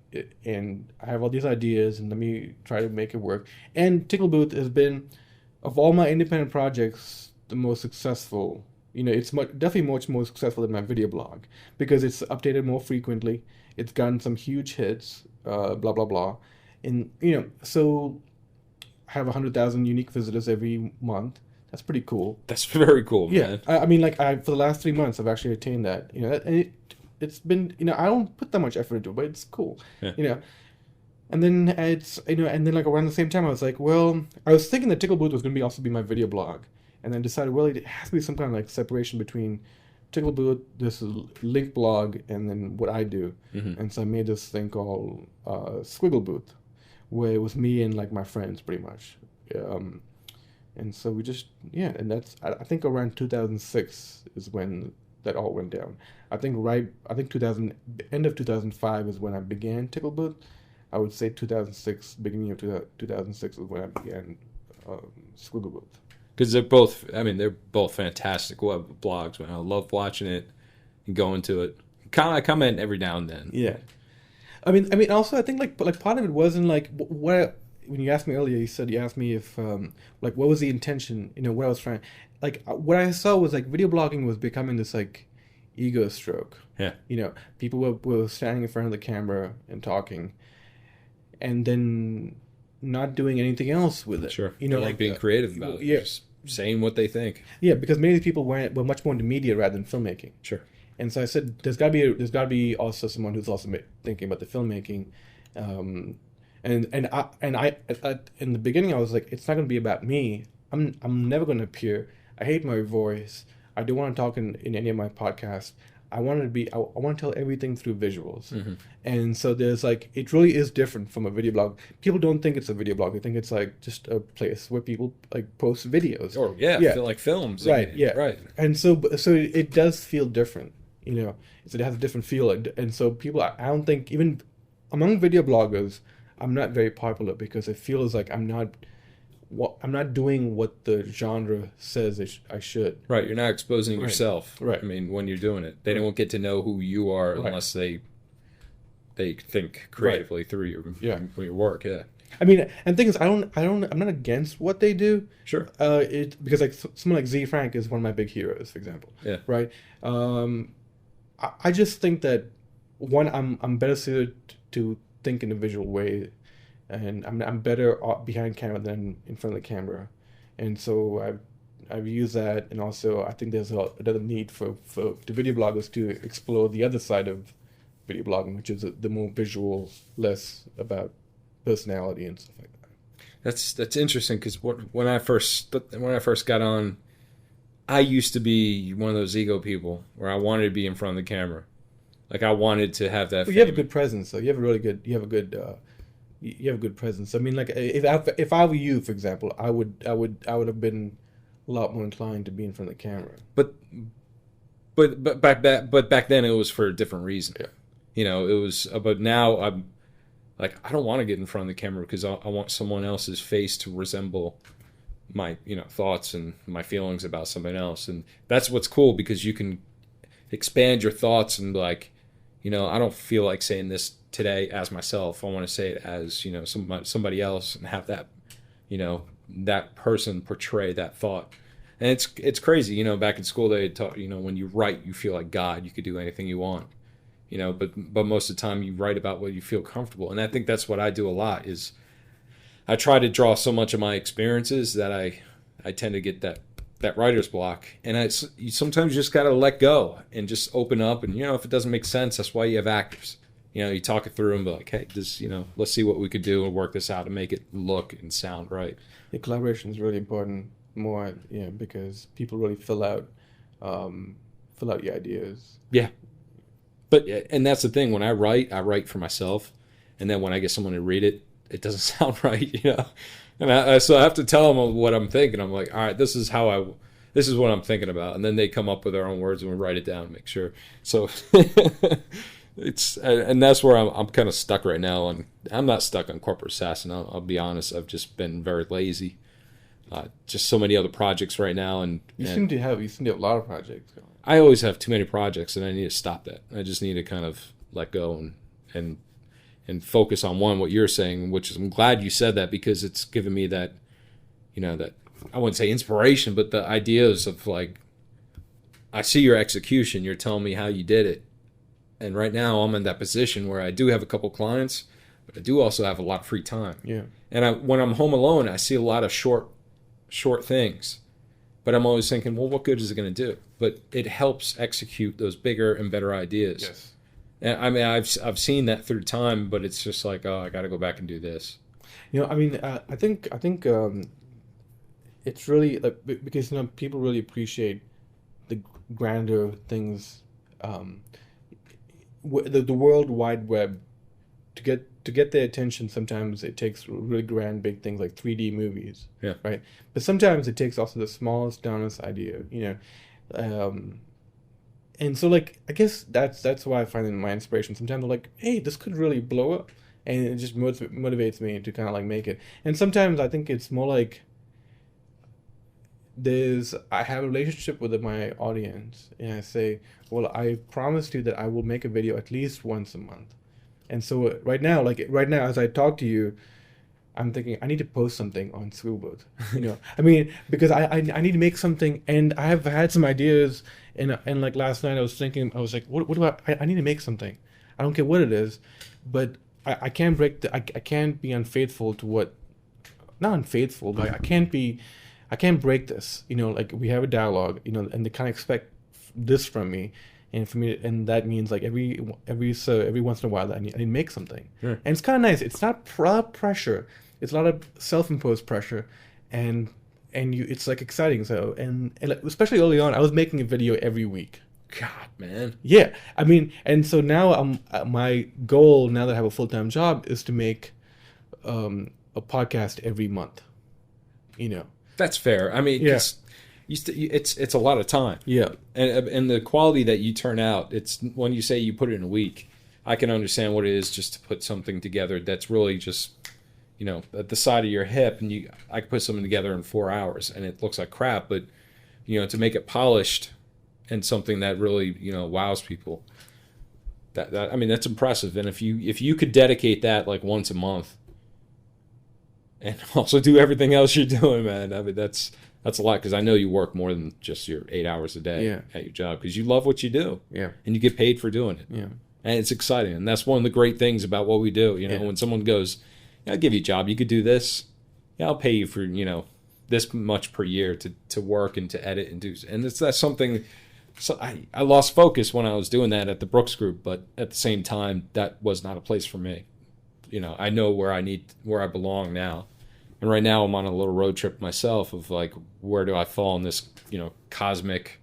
and I have all these ideas, and let me try to make it work. And Tickle Booth has been, of all my independent projects, the most successful. It's definitely much more successful than my video blog because it's updated more frequently. It's gotten some huge hits, blah, blah, blah. And, so I have 100,000 unique visitors every month. That's pretty cool.
That's very cool, man.
Yeah. For the last 3 months, I've actually attained that. And it's been, I don't put that much effort into it, but it's cool.
Yeah.
And then like around the same time, I was like, well, I was thinking that Tickle Booth was going to also be my video blog. And then decided, well, it has to be some kind of like separation between Tickle Booth, this link blog, and then what I do.
Mm-hmm.
And so I made this thing called Squiggle Booth, where it was me and like my friends pretty much. And so we just, and that's, I think around 2006 is when that all went down. I think end of 2005 is when I began Tickle Booth. I would say 2006, beginning of 2006 is when I began Squiggle Booth.
Because they're both fantastic web blogs, man. I love watching it and going to it. I comment every now and then.
Yeah. Also I think like part of it wasn't like when you asked me earlier, you asked me if what was the intention, what I was trying, like what I saw was like video blogging was becoming this like ego stroke.
Yeah.
People were standing in front of the camera and talking, and then not doing anything else with it.
Sure. Like being creative about it.
Yeah.
Just saying what they think.
Yeah, because many of these people were much more into media rather than filmmaking.
Sure.
And so I said, there's got to be also someone who's also thinking about the filmmaking. And I in the beginning I was like, it's not going to be about me. I'm never going to appear. I hate my voice. I don't want to talk in any of my podcasts. I want to tell everything through visuals.
Mm-hmm.
And so there's like, it really is different from a video blog. People don't think it's a video blog. They think it's like just a place where people like post videos.
Or feel like films.
Right. Yeah.
Right.
And so it does feel different, so it has a different feel. And so people, I don't think even among video bloggers, I'm not very popular because it feels like I'm not doing what the genre says I should.
Right, you're not exposing yourself.
Right.
When you're doing it, they don't get to know who you are unless they think creatively through your work. Yeah.
And the thing is, I'm not against what they do.
Sure.
Because like someone like Z Frank is one of my big heroes, for example.
Yeah.
Right. I just think that one, I'm better suited to think in a visual way. And I'm better behind camera than in front of the camera, and so I've used that, and also I think there's another need for the video bloggers to explore the other side of video blogging, which is the more visual, less about personality and stuff like that.
That's interesting because when I first got on, I used to be one of those ego people where I wanted to be in front of the camera, like I wanted to have that.
Well, you have a good presence, so you have a good presence. I mean, like if I were you, for example, I would have been a lot more inclined to be in front of the camera.
But back then it was for a different reason.
Yeah.
It was. But now I'm like, I don't want to get in front of the camera because I want someone else's face to resemble my thoughts and my feelings about somebody else, and that's what's cool because you can expand your thoughts and like, I don't feel like saying this today as myself. I want to say it as somebody else and have that that person portray that thought. And it's crazy. Back in school they taught when you write you feel like God. You could do anything you want. but most of the time you write about what you feel comfortable. And I think that's what I do a lot is I try to draw so much of my experiences that I tend to get that writer's block. And you sometimes just got to let go and just open up. And, if it doesn't make sense, that's why you have actors. You talk it through and be like, hey, let's see what we could do and work this out and make it look and sound right.
Yeah, collaboration is really important because people really fill out your ideas.
Yeah. And that's the thing. When I write for myself. And then when I get someone to read it, it doesn't sound right, And so I have to tell them what I'm thinking. I'm like, all right, this is what I'm thinking about. And then they come up with their own words and we write it down and make sure. So and that's where I'm kind of stuck right now. And I'm not stuck on Corporate Assassin. I'll be honest. I've just been very lazy. Just so many other projects right now. And
you seem to have a lot of projects going.
I always have too many projects, and I need to stop that. I just need to kind of let go and focus on what you're saying, which is, I'm glad you said that, because it's given me that, that I wouldn't say inspiration, but the ideas of like, I see your execution, you're telling me how you did it. And right now I'm in that position where I do have a couple clients, but I do also have a lot of free time.
Yeah.
And when I'm home alone, I see a lot of short things, but I'm always thinking, well, what good is it going to do? But it helps execute those bigger and better ideas.
Yes.
And I mean, I've seen that through time, but it's just like, oh, I got to go back and do this.
I think it's really like, because people really appreciate the grander things, the World Wide Web. To get their attention, sometimes it takes really grand, big things like 3D movies.
Yeah.
Right. But sometimes it takes also the smallest, dumbest idea. And so, like, I guess that's why I find it my inspiration. Sometimes I'm like, hey, this could really blow up. And it just motivates me to kind of, like, make it. And sometimes I think it's more like I have a relationship with my audience. And I say, well, I promised you that I will make a video at least once a month. And so right now, as I talk to you, I'm thinking I need to post something on Squiggle. Because I need to make something, and I have had some ideas. And like last night, I was like, what do I need to make something. I don't care what it is, but I can't I can't be unfaithful to what, not unfaithful, but I can't break this. Like, we have a dialogue, and they kind of expect this from me. And for me, and that means like every once in a while, I need to make something.
Sure.
And it's kind of nice. It's not pressure. It's a lot of self-imposed pressure, and it's like exciting. So and especially early on, I was making a video every week.
God, man.
Yeah, and so now my goal, now that I have a full-time job, is to make a podcast every month.
That's fair. I mean,
yeah.
It's a lot of time.
Yeah.
And the quality that you turn out, it's when you say you put it in a week, I can understand what it is just to put something together that's really just, at the side of your hip, and I could put something together in 4 hours and it looks like crap, but to make it polished and something that really, wows people, that's impressive. And if you could dedicate that like once a month and also do everything else you're doing, man, that's a lot, because I know you work more than just your 8 hours a day at your job, because you love what you do.
Yeah.
And you get paid for doing it.
Yeah.
And it's exciting. And that's one of the great things about what we do. When someone goes, I'll give you a job, you could do this. Yeah, I'll pay you for, this much per year to work and to edit and do. And that's something. So I lost focus when I was doing that at the Brooks Group, but at the same time, that was not a place for me. I know where I belong now. And right now I'm on a little road trip myself of like, where do I fall in this, cosmic,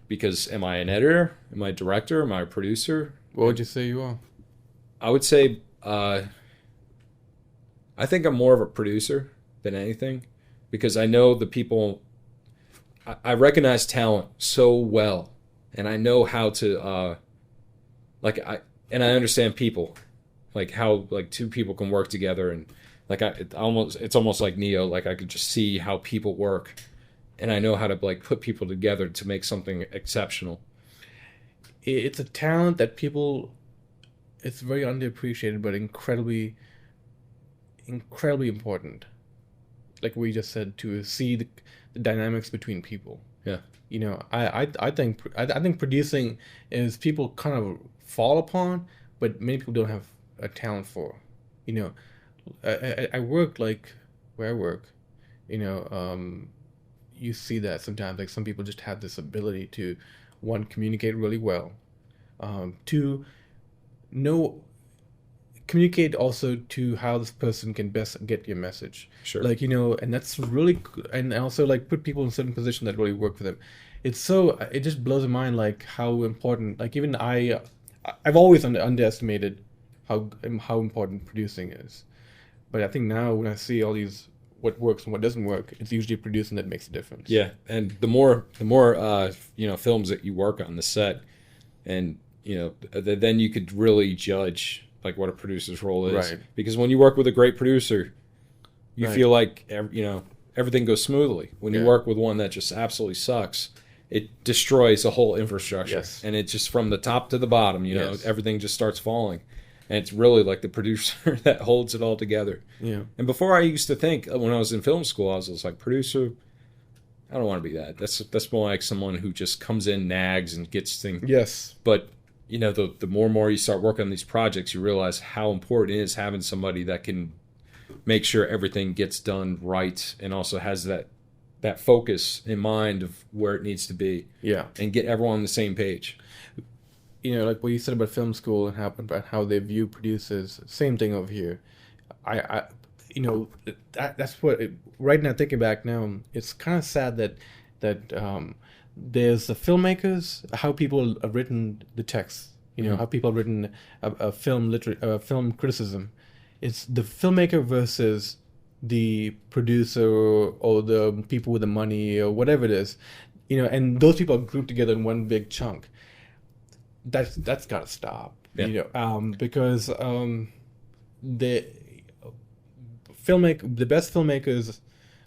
because am I an editor? Am I a director? Am I a producer?
What would you say you are?
I would say, I think I'm more of a producer than anything, because I know the people, I recognize talent so well, and I know how to, I understand people, like how like two people can work together, and like it's almost like Neo. Like I could just see how people work, and I know how to like put people together to make something exceptional.
It's a talent that it's very underappreciated, but incredibly important. Like we just said, to see the dynamics between people.
Yeah.
You know, I think producing is people kind of fall upon, but many people don't have a talent for. You know, I work like where I work. You know, you see that sometimes. Like some people just have this ability to, one, communicate really well, two, know communicate also to how this person can best get your message.
Sure.
Like, you know, and that's really, and also like put people in certain positions that really work for them. It's so, it just blows my mind, like how important, like even I've always underestimated how important producing is. But I think now when I see all these, what works and what doesn't work, it's usually producing that makes a difference.
Yeah. And the more you know, films that you work on the set, and, you know, then you could really judge like what a producer's role is.
Right.
Because when you work with a great producer, you
Right.
feel like, you know, everything goes smoothly. When you
Yeah.
work with one that just absolutely sucks, it destroys the whole infrastructure.
Yes.
And it just, from the top to the bottom, you know,
Yes.
everything just starts falling. And it's really like the producer that holds it all together.
Yeah.
And before, I used to think, when I was in film school, I was like, producer, I don't want to be that. That's more like someone who just comes in, nags, and gets things.
Yes.
But, you know, the more and more you start working on these projects, you realize how important it is having somebody that can make sure everything gets done right, and also has that focus in mind of where it needs to be,
Yeah.
and get everyone on the same page.
You know, like what you said about film school and how they view producers. Same thing over here. I you know, that's what. Right now, thinking back now, it's kind of sad that there's the filmmakers, how people have written the text. You know, how people have written a film criticism. It's the filmmaker versus the producer or the people with the money or whatever it is. You know, and those people are grouped together in one big chunk. That's got to stop.
Yeah.
You know, because the best filmmakers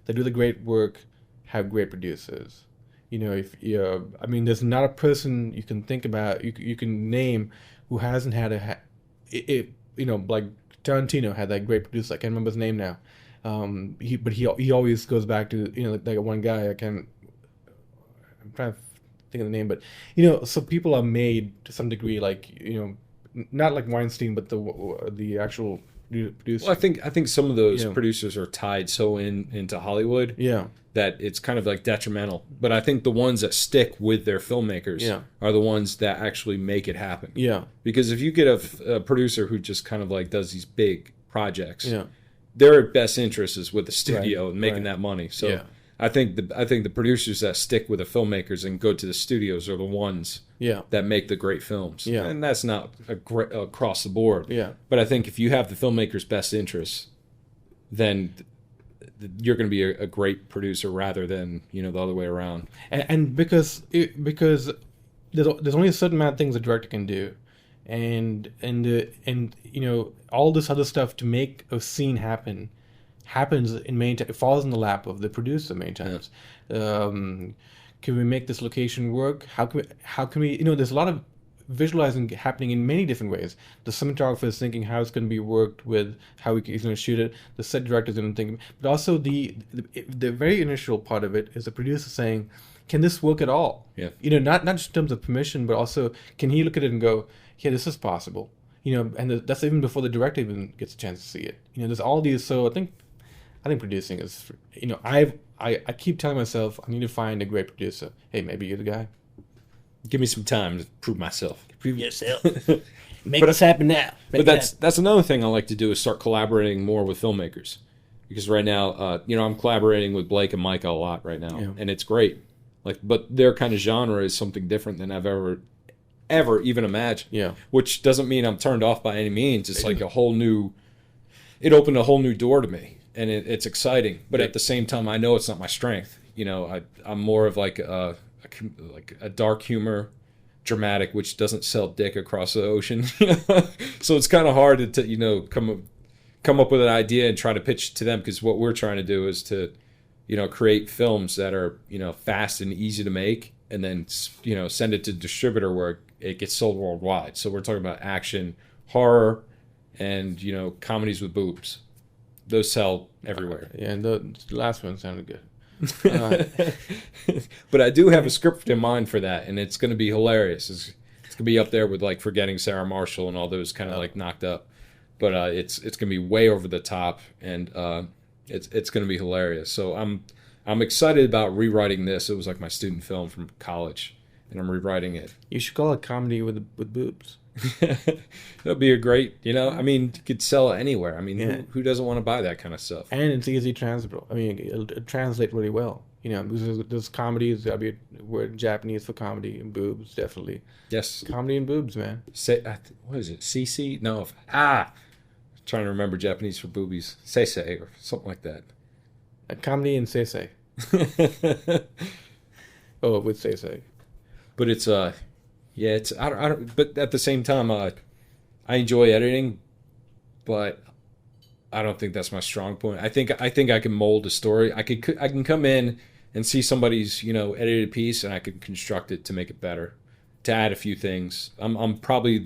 that do the great work have great producers. You know, I mean, there's not a person you can think about, you can name, who hasn't had you know, like Tarantino had that great producer. I can't remember his name now. He always goes back to, you know, like one guy. I'm trying to think of the name, but, you know, so people are made to some degree, like, you know, not like Weinstein, but the actual producer.
Well, I think some of those
Yeah.
producers are tied so into Hollywood,
Yeah.
that it's kind of like detrimental. But I think the ones that stick with their filmmakers,
Yeah.
are the ones that actually make it happen.
Yeah.
Because if you get a producer who just kind of like does these big projects,
Yeah.
their best interest is with the studio
Right,
and making
right.
that money. So
Yeah.
I think the producers that stick with the filmmakers and go to the studios are the ones
Yeah.
that make the great films.
Yeah.
And that's not across the board.
Yeah.
But I think if you have the filmmaker's best interests, then you're going to be a great producer rather than, you know, the other way around.
And because there's only a certain amount of things a director can do, and you know, all this other stuff to make a scene happens in many times. It falls in the lap of the producer many times. Can we make this location work? How can we? You know, there's a lot of visualizing happening in many different ways. The cinematographer is thinking how it's going to be worked with, how he's going to shoot it. The set director is going to think, but also the very initial part of it is the producer saying, can this work at all?
Yeah.
You know, not just in terms of permission, but also can he look at it and go, yeah, this is possible. You know, and that's even before the director even gets a chance to see it. You know, there's all these. So I think producing is, you know, I keep telling myself I need to find a great producer. Hey, maybe you're the guy.
Give me some time to prove myself.
Prove yourself. Make this happen now.
But that's another thing I like to do, is start collaborating more with filmmakers. Because right now, you know, I'm collaborating with Blake and Micah a lot right now,
Yeah.
and it's great. Like, but their kind of genre is something different than I've ever even imagined.
Yeah.
Which doesn't mean I'm turned off by any means. It's like it opened a whole new door to me, and it's exciting. But at the same time, I know it's not my strength. You know, I'm more of like a dark humor, dramatic, which doesn't sell dick across the ocean. So it's kind of hard to you know, come up with an idea and try to pitch to them, because what we're trying to do is to, you know, create films that are, you know, fast and easy to make, and then, you know, send it to distributor where it gets sold worldwide. So we're talking about action, horror, and, you know, comedies with boobs. Those sell everywhere.
Yeah, and the last one sounded good.
But I do have a script in mind for that, and it's going to be hilarious. It's going to be up there with like Forgetting Sarah Marshall and all those kind of like knocked up. But it's going to be way over the top, and it's going to be hilarious. So I'm excited about rewriting this. It was like my student film from college, and I'm rewriting it.
You should call it comedy with boobs.
That'd be a great, I mean, you could sell it anywhere. I mean, who doesn't want to buy that kind of stuff?
And it's easy transferable. I mean, it'll translate really well. Because there's comedies. That'll be a word Japanese for comedy, and boobs definitely.
Yes,
comedy and boobs, man.
What is it? CC? No, trying to remember Japanese for boobies. Seisei or something like that.
Comedy and seisei. Oh, with seisei.
But it's it's I don't. But at the same time, I enjoy editing, but I don't think that's my strong point. I think I can mold a story. I can come in and see somebody's edited piece, and I can construct it to make it better, to add a few things. I'm probably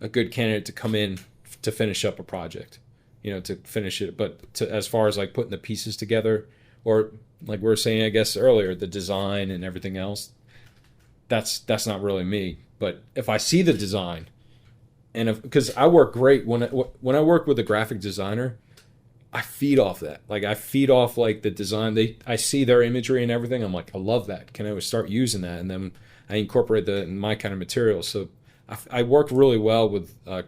a good candidate to come in to finish up a project, to finish it. But as far as like putting the pieces together, or like we were saying, I guess earlier, the design and everything else, that's not really me. But if I see the design, and because I work great when I work with a graphic designer, I feed off that. Like I feed off like the design. I see their imagery and everything. I'm like, I love that. Can I start using that? And then I incorporate that in my kind of material. So I work really well with other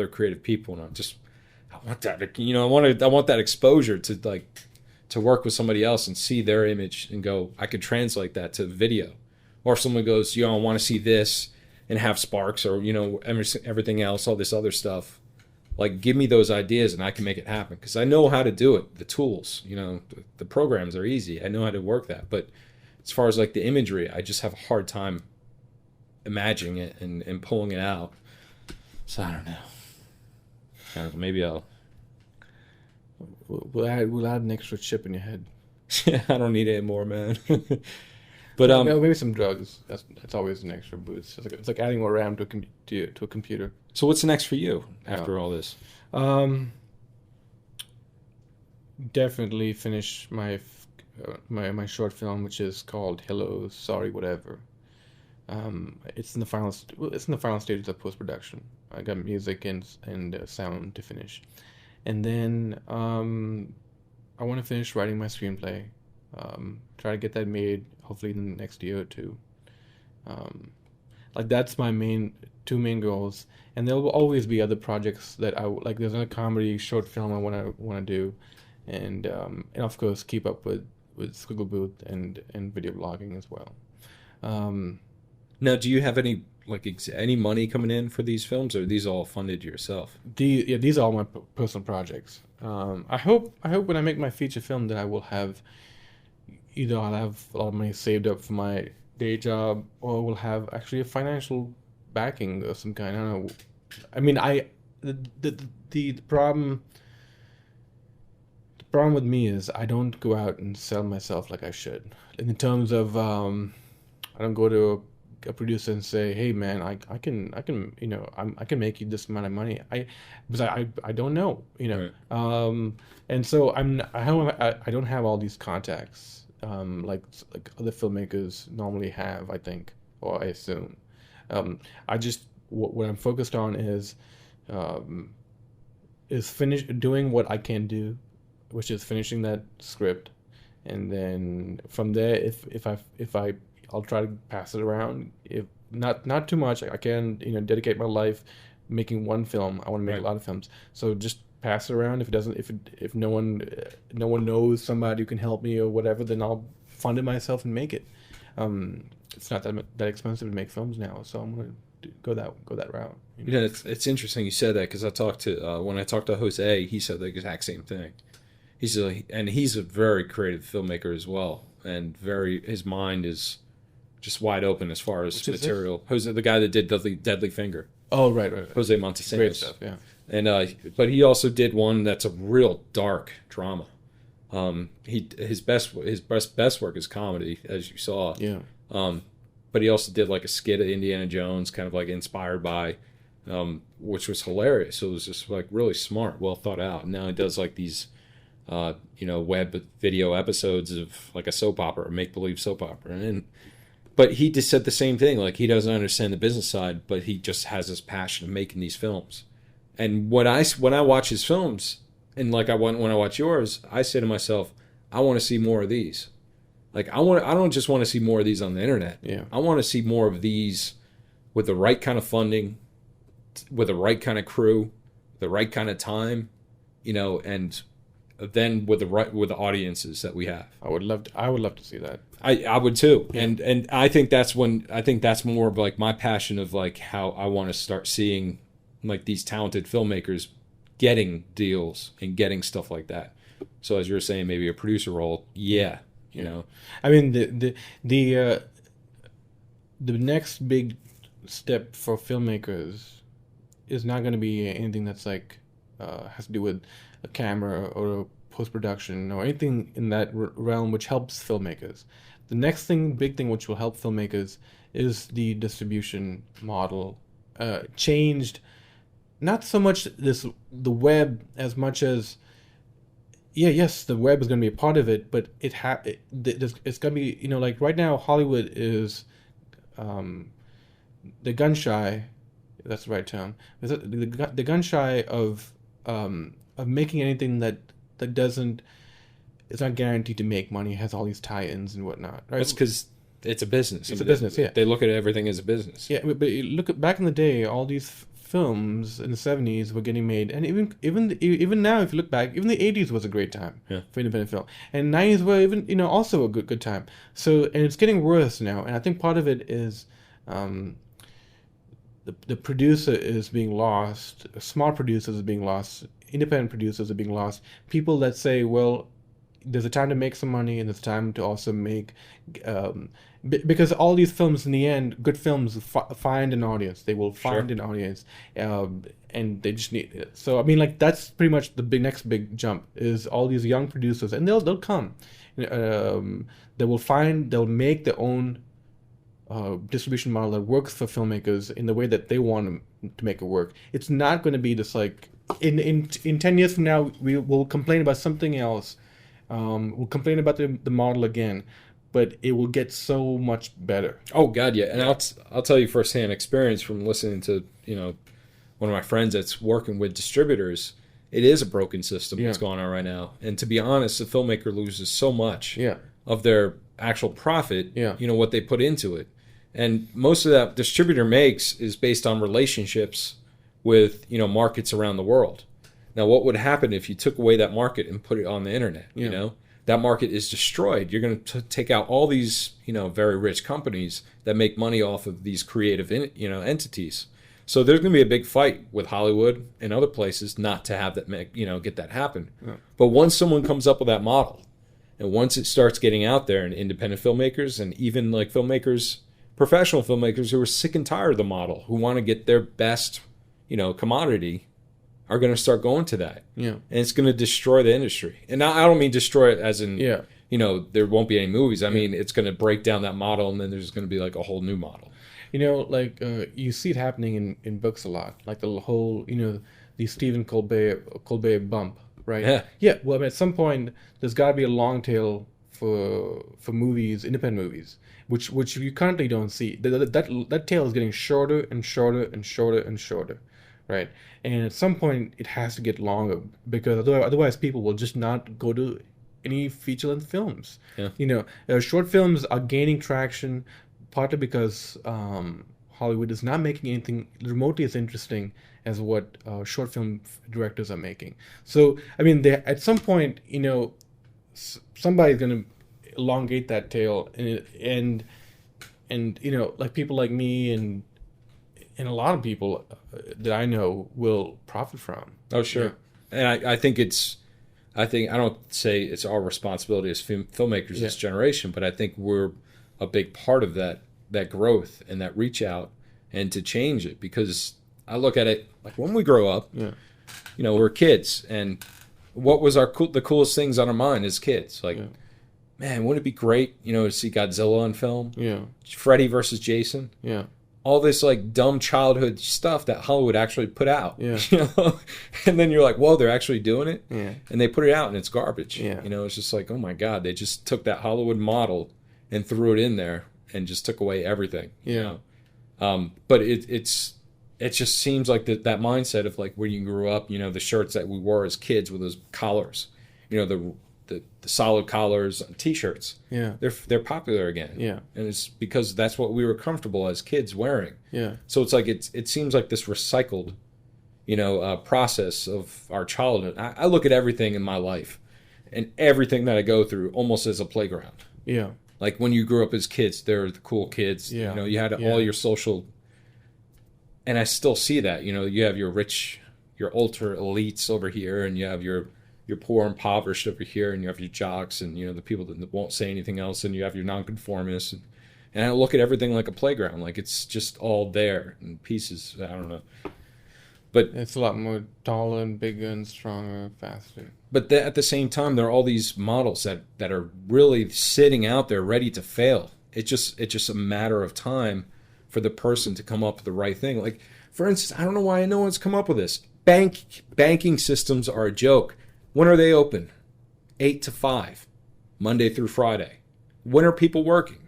creative people, and I want that. I want that exposure to work with somebody else and see their image and go, I could translate that to video. Or if someone goes, I want to see this and have sparks, or everything else, all this other stuff. Like, give me those ideas and I can make it happen, because I know how to do it. The tools, the programs are easy. I know how to work that. But as far as like the imagery, I just have a hard time imagining it and pulling it out. So I don't know. Maybe
we'll add an extra chip in your head.
I don't need it anymore, man. But
maybe some drugs. That's always an extra boost. It's like adding more RAM to a computer.
So what's next for you after all this?
Definitely finish my short film, which is called Hello, Sorry, Whatever. It's in the final stages of post production. I got music and sound to finish, and then I want to finish writing my screenplay. Try to get that made hopefully in the next year or two. That's my two main goals, and there will always be other projects that I like. There's another comedy short film I want to do, and of course keep up with Squiggle Booth and video blogging as well.
Now, do you have any any money coming in for these films, or are these all funded yourself?
These are all my personal projects. I hope when I make my feature film that I will have either I'll have a lot of money saved up for my day job, or will have actually a financial backing of some kind. I don't know. I mean, the problem with me is I don't go out and sell myself like I should. In terms of I don't go to a producer and say, "Hey, man, I can I can make you this amount of money." I don't know,
Right.
And so I don't have all these contacts like other filmmakers normally have, I think, or I assume. I just what I'm focused on is doing what I can do, which is finishing that script, and then from there, I'll try to pass it around. If not too much, I can dedicate my life making one film. I want to make
Right.
a lot of films, so just pass it around. If no one knows somebody who can help me or whatever, then I'll fund it myself and make it. It's not that expensive to make films now, so I'm gonna go that route.
It's interesting you said that, because when I talked to Jose, he said the exact same thing. He's a very creative filmmaker as well, and his mind is just wide open as far as material. Jose, the guy that did Deadly Finger.
Oh, right.
Jose Montesinos.
Great stuff, yeah.
And but he also did one that's a real dark drama. His best work is comedy, as you saw.
Yeah.
But he also did like a skit of Indiana Jones, kind of like inspired by, which was hilarious. So it was just like really smart, well thought out. And now he does like these web video episodes of like a soap opera, a make-believe soap opera. But he just said the same thing. Like, he doesn't understand the business side, but he just has this passion of making these films. And when I watch his films, and like when I watch yours, I say to myself, I want to see more of these. Like, I don't just want to see more of these on the internet.
Yeah.
I want to see more of these with the right kind of funding, with the right kind of crew, the right kind of time, and then with the audiences that we have.
I would love to see that.
I would too.
Yeah.
And I think that's more of like my passion of like how I want to start seeing like these talented filmmakers getting deals and getting stuff like that. So as you're saying, maybe a producer role, yeah.
I mean, the next big step for filmmakers is not going to be anything that's like has to do with a camera or post-production or anything in that realm which helps filmmakers. The next big thing which will help filmmakers is the distribution model. Changed, not so much the web as much as, yes, the web is going to be a part of it, but it's going to be, like right now Hollywood is the gun shy. That's the right term. The gun shy of making anything that doesn't. It's not guaranteed to make money. It has all these tie-ins and whatnot. Right?
That's because it's a business.
It's a business. Yeah,
they look at everything as a business.
Yeah, but you look at back in the day, all these films in the 70s were getting made, and even now, if you look back, even the 80s was a great time for independent film, and 90s were even also a good time. So, and it's getting worse now, and I think part of it is the producer is being lost, smart producers are being lost, independent producers are being lost, people that say, well, there's a time to make some money and there's time to also make because all these films in the end, good films find an audience. They will find an audience, and they just need it. So I mean, like, that's pretty much the next big jump is all these young producers, and they'll come. They'll make their own distribution model that works for filmmakers in the way that they want to make it work. It's not going to be just like in 10 years from now we'll complain about something else. We'll complain about the model again, but it will get so much better.
Oh God, yeah. And I'll tell you firsthand experience from listening to one of my friends that's working with distributors. It is a broken system that's going on right now, and to be honest, the filmmaker loses so much of their actual profit. What they put into it, and most of that distributor makes is based on relationships with markets around the world. Now, what would happen if you took away that market and put it on the internet? That market is destroyed. You're going to take out all these, very rich companies that make money off of these creative, entities. So there's going to be a big fight with Hollywood and other places not to have that, get that happen. Yeah. But once someone comes up with that model, and once it starts getting out there, and independent filmmakers and even like filmmakers, professional filmmakers who are sick and tired of the model, who want to get their best, commodity, are going to start going to that. Yeah. And it's going to destroy the industry. And I don't mean destroy it as in, there won't be any movies. I mean, it's going to break down that model, and then there's going to be like a whole new model.
You see it happening in books a lot. Like the whole, the Stephen Colbert bump, right?
Yeah.
Yeah. Well, I mean, at some point, there's got to be a long tail for movies, independent movies, which you currently don't see. That tail is getting shorter and shorter and shorter and shorter. Right, and at some point it has to get longer, because otherwise people will just not go to any feature-length films. Yeah. Short films are gaining traction, partly because Hollywood is not making anything remotely as interesting as what short film directors are making. So, I mean, at some point, somebody's going to elongate that tail, and like people like me and a lot of people that I know will profit from.
Oh, sure. Yeah. And I think I don't say it's our responsibility as filmmakers this generation, but I think we're a big part of that growth and that reach out and to change it, because I look at it like when we grow up, we're kids, and what was the coolest things on our mind as kids? Like, man, wouldn't it be great, to see Godzilla on film? Yeah. Freddy versus Jason? Yeah.
all this like dumb childhood stuff that Hollywood actually put out.
Yeah.
You know? And then you're like, whoa, they're actually doing it?
Yeah.
And they put it out and it's garbage.
Yeah.
You know, it's just like, oh my God, they just took that Hollywood model and threw it in there and just took away everything.
Yeah.
You know? But it just seems like that mindset of like where you grew up, you know, the shirts that we wore as kids with those collars, you know, the solid collars on t-shirts.
Yeah.
They're popular again.
Yeah.
And it's because that's what we were comfortable as kids wearing.
Yeah.
So it's like it seems like this recycled, you know, process of our childhood. I look at everything in my life and everything that I go through almost as a playground.
Yeah.
Like when you grew up as kids, they're the cool kids.
Yeah.
You know, you had all your social, and I still see that. You know, you have your rich, your ultra elites over here, and you have your poor impoverished over here, and you have your jocks, and you know the people that won't say anything else, and you have your nonconformists, and I look at everything like a playground, like it's just all there in pieces. I don't know, but
It's a lot more taller and bigger and stronger, faster.
But at the same time, there are all these models that are really sitting out there ready to fail. It's just a matter of time for the person to come up with the right thing. Like, for instance, I don't know why no one's come up with this. Banking systems are a joke. When are they open? 8 to 5, Monday through Friday. When are people working?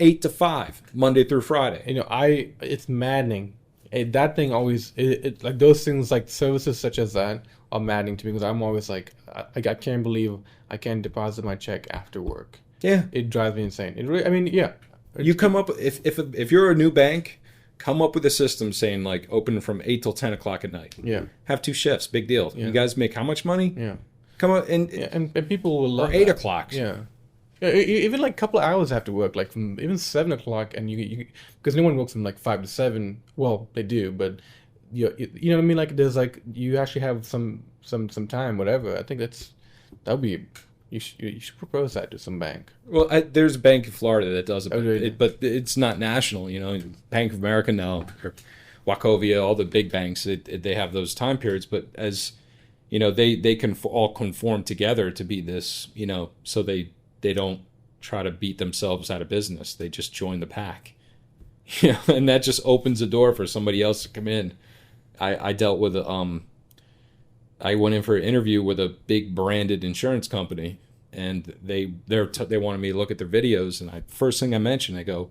8 to 5, Monday through Friday.
You know, it's maddening. That thing always, like those things, like services such as that are maddening to me because I'm always like, I can't believe I can't deposit my check after work.
Yeah.
It drives me insane. It really, I mean, yeah.
You come up, if you're a new bank, come up with a system saying like open from 8 till 10 o'clock at night.
Yeah.
Have 2 shifts, big deal.
Yeah.
You guys make how much money?
Yeah.
Come on,
And people will love
or 8
that.
o'clock.
Yeah. Yeah, even like a couple of hours after work, like from even 7 o'clock, and you because no one works from like 5 to 7. Well, they do, but you know what I mean. Like there's like you actually have some time, whatever. I think that'd be you should propose that to some bank.
Well, there's a bank in Florida that does it,
Oh, really?
but it's not national. You know, Bank of America now, or Wachovia, all the big banks, they have those time periods. But as you know, they can all conform together to be this. You know, so they don't try to beat themselves out of business. They just join the pack. You know, and that just opens the door for somebody else to come in. I dealt with I went in for an interview with a big branded insurance company, and they wanted me to look at their videos. And first thing I mentioned, I go,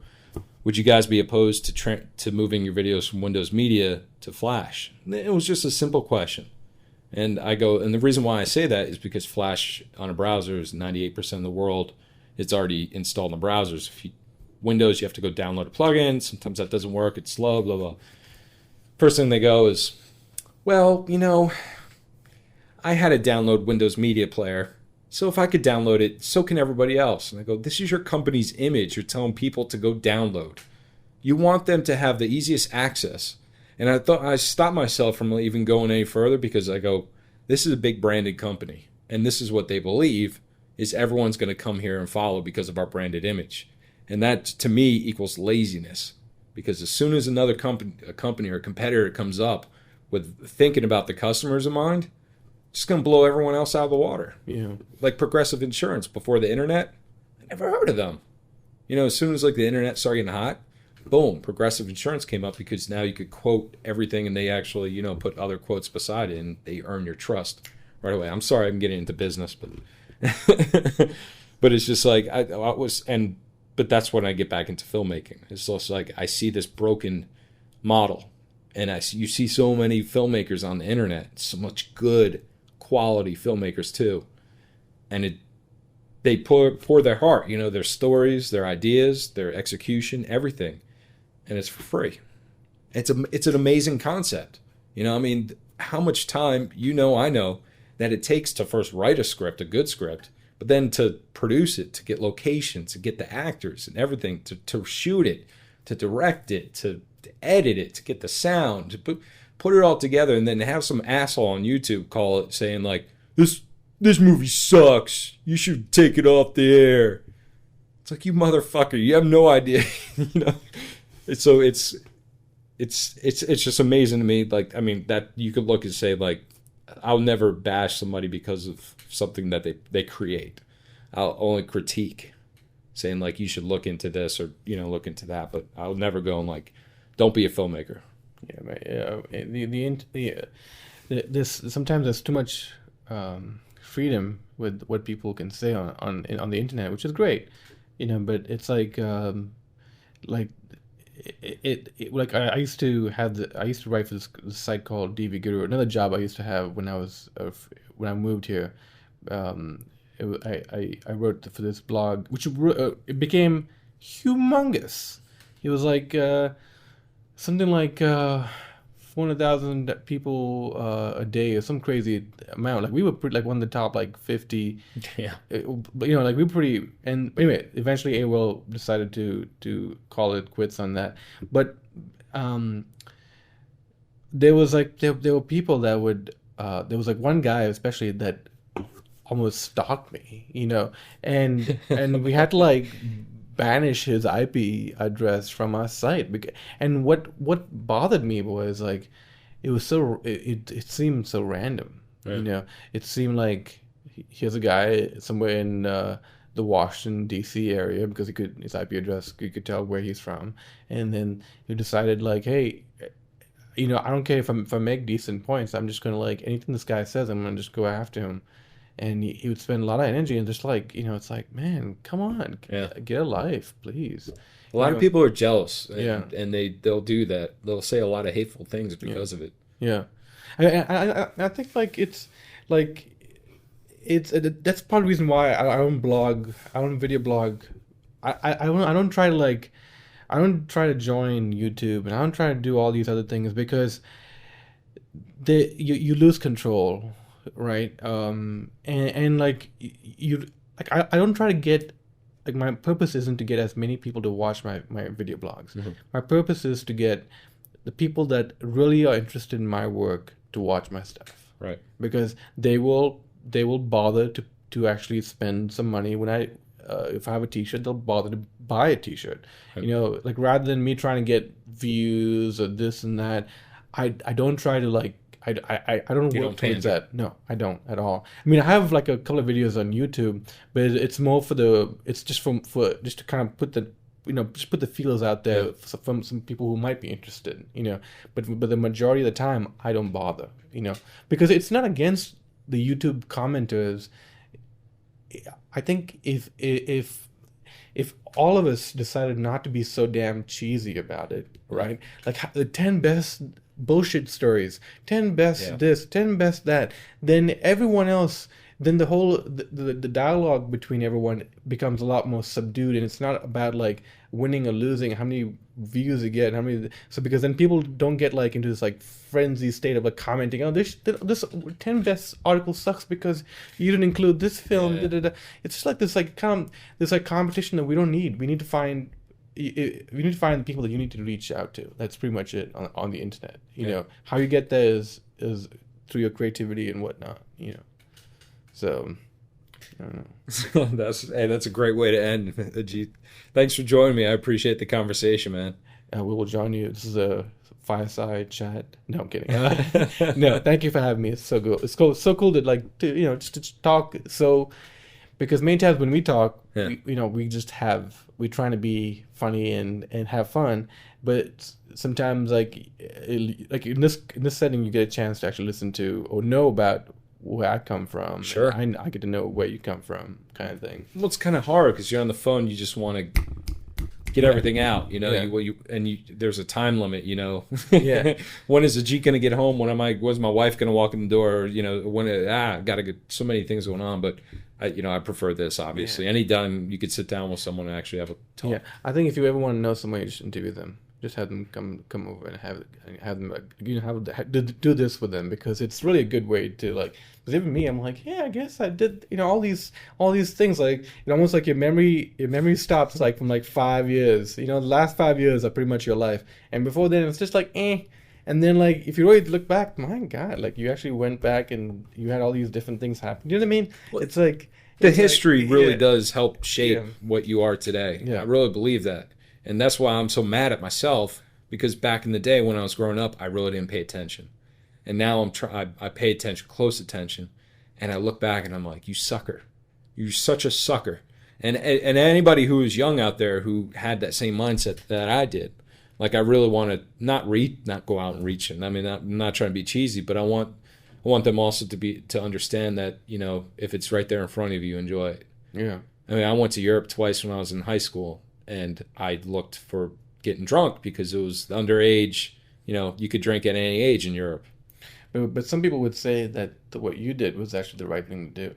"Would you guys be opposed to moving your videos from Windows Media to Flash?" And it was just a simple question. And I go, and the reason why I say that is because Flash on a browser is 98% of the world. It's already installed in the browsers. Windows, you have to go download a plugin. Sometimes that doesn't work. It's slow, blah, blah. First thing they go is, well, you know, I had to download Windows Media Player. So if I could download it, so can everybody else. And I go, this is your company's image. You're telling people to go download. You want them to have the easiest access. And I stopped myself from even going any further because I go, this is a big branded company. And this is what they believe is everyone's going to come here and follow because of our branded image. And that, to me, equals laziness. Because as soon as another company or a competitor comes up with thinking about the customers in mind, it's just going to blow everyone else out of the water.
Yeah.
Like Progressive Insurance before the internet, I never heard of them. You know, as soon as like the internet started getting hot, boom, Progressive Insurance came up because now you could quote everything and they actually, you know, put other quotes beside it and they earn your trust right away. I'm sorry I'm getting into business, but but it's just like but that's when I get back into filmmaking. It's just like I see this broken model and you see so many filmmakers on the internet, so much good quality filmmakers too. And they pour their heart, you know, their stories, their ideas, their execution, everything. And it's for free. It's an amazing concept. You know, I mean, how much time, you know, I know that it takes to first write a script, a good script, but then to produce it, to get locations, to get the actors and everything, to shoot it, to direct it, to edit it, to get the sound, to put it all together, and then have some asshole on YouTube call it saying like, this movie sucks. You should take it off the air. It's like, you motherfucker, you have no idea, you know. So it's just amazing to me. Like, I mean, that you could look and say like, I'll never bash somebody because of something that they create. I'll only critique, saying like you should look into this or, you know, look into that. But I'll never go and like
Don't be a filmmaker.
Yeah, right. This sometimes there's too much freedom with what people can say on the internet, which is great, But it's like I used to write for this site called DV Guru. Another job I used to have when I moved here. I wrote for this blog, which it became humongous. It was like something like 400,000 people a day, or some crazy amount. Like we were pretty, like one of the top 50.
Yeah.
But we were pretty. And anyway, eventually AOL decided to call it quits on that. But there were people that would. There was one guy especially that almost stalked me, and we had to banish his IP address from our site. And what bothered me was it was so it seemed so random.
Right.
It seemed like here's a guy somewhere in the Washington D.C. area, because his IP address, you could tell where he's from, and then he decided hey, I don't care if I make decent points, I'm just gonna anything this guy says, I'm gonna just go after him. And he would spend a lot of energy, and just it's like, man, come on, get a life, please.
A lot of people are jealous, and they'll do that. They'll say a lot of hateful things because of it.
Yeah, I think that's part of the reason why I don't blog, I don't video blog. I don't try to join YouTube, and I don't try to do all these other things, because you lose control. Right. I don't try to get, my purpose isn't to get as many people to watch my video blogs.
Mm-hmm.
My purpose is to get the people that really are interested in my work to watch my stuff.
Right.
Because they will bother to actually spend some money when if I have a t-shirt, they'll bother to buy a t-shirt. Right. Rather than me trying to get views or this and that, I don't try to I don't work towards that. No, I don't at all. I mean, I have a couple of videos on YouTube, but it's more it's just for just to kind of put the feelers out there from some people who might be interested, But the majority of the time, I don't bother, because it's not against the YouTube commenters. I think if all of us decided not to be so damn cheesy about it, right? The 10 best bullshit stories, 10 best this, 10 best that, then everyone else, then the whole the dialogue between everyone becomes a lot more subdued, and it's not about winning or losing, how many views you get, because then people don't get into this frenzy state of commenting, oh, this 10 best article sucks because you didn't include this film. It's just this this competition that we don't need. We need to find the people that you need to reach out to. That's pretty much it on the internet. How you get there is through your creativity and whatnot. So I don't know.
That's a great way to end, Ajit. Thanks for joining me. I appreciate the conversation, man.
We will join you. This is a fireside chat. No, I'm kidding. No, thank you for having me. It's so cool. It's so cool to just to talk. So, because many times when we talk, we're trying to be funny and have fun, but sometimes in this setting, you get a chance to actually listen to or know about where I come from.
Sure.
I get to know where you come from, kind of thing.
Well, it's kind of hard because you're on the phone. You just want to get everything out, there's a time limit,
Yeah.
When is Ajit going to get home? When's my wife going to walk in the door? Got to get so many things going on, but I prefer this, obviously. Yeah. Anytime you could sit down with someone and actually have a talk.
Yeah. I think if you ever want to know someone, you just interview them. Just have them come over and have them do this with them, because it's really a good way to because even me, I'm like, yeah, I guess I did all these things, almost like your memory stops from 5 years. The last 5 years are pretty much your life, and before then it's just and then if you really look back, my God, you actually went back and you had all these different things happen. You know what I mean? Well, it's
the history really does help shape what you are today. Yeah. I really believe that. And that's why I'm so mad at myself, because back in the day when I was growing up, I really didn't pay attention. And now I pay attention, close attention, and I look back and I'm like, you sucker. You're such a sucker. And anybody who is young out there who had that same mindset that I did, Like I really want to not go out and reach it. I mean, I'm not trying to be cheesy, but I want them also to understand that, you know, if it's right there in front of you, enjoy it.
Yeah.
I mean, I went to Europe twice when I was in high school, and I looked for getting drunk because it was underage. You know, you could drink at any age in Europe.
But some people would say that what you did was actually the right thing to do,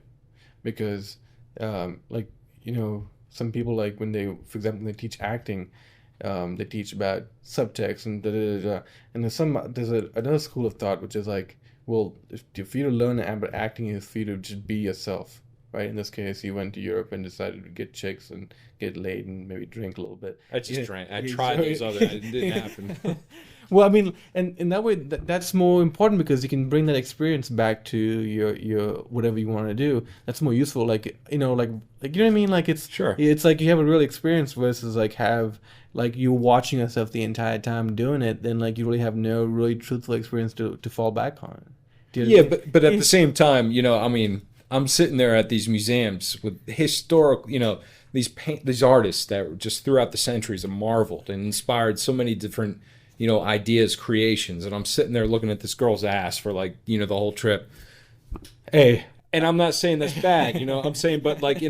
because, like, you know, some people, like when they, for example, they teach acting, they teach about subtext and da da da. And there's another school of thought which is like, well, if you to learn about acting is for you to just be yourself, right? In this case, you went to Europe and decided to get chicks and get laid and maybe drink a little bit.
I just drank. I tried those other. It didn't happen.
Well, I mean, and in that way, that's more important because you can bring that experience back to your whatever you want to do. That's more useful. Like, you know, like you know what I mean? Like it's
Sure.
It's like you have a real experience versus like you watching yourself the entire time doing it. Then like you really have no really truthful experience to fall back on.
Yeah, but at the same time, you know, I mean, I'm sitting there at these museums with historical, you know, these artists that just throughout the centuries have marveled and inspired so many different, you know, ideas, creations. And I'm sitting there looking at this girl's ass for like, you know, the whole trip.
Hey.
And I'm not saying that's bad, you know, I'm saying, but like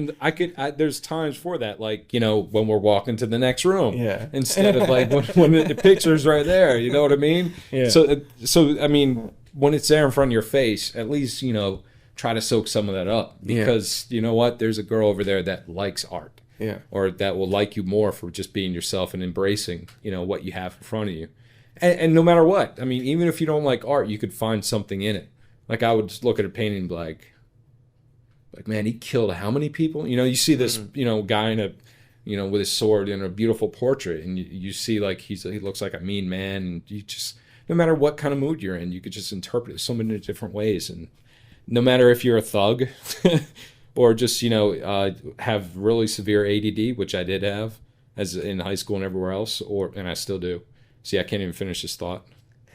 there's times for that, like, you know, when we're walking to the next room.
Yeah.
Instead of like when the picture's right there, you know what I mean?
Yeah.
So, I mean, when it's there in front of your face, at least, you know, try to soak some of that up because you know what? There's a girl over there that likes art.
Yeah.
Or that will like you more for just being yourself and embracing, you know, what you have in front of you. And no matter what, I mean, even if you don't like art, you could find something in it. Like I would just look at a painting and be like, man, he killed how many people? You know, you see this, you know, guy in a, you know, with his sword in a beautiful portrait, and you see like he looks like a mean man, and you just, no matter what kind of mood you're in, you could just interpret it so many different ways. And no matter if you're a thug or just, you know, have really severe ADD, which I did have as in high school and everywhere else, and I still do. See, I can't even finish this thought.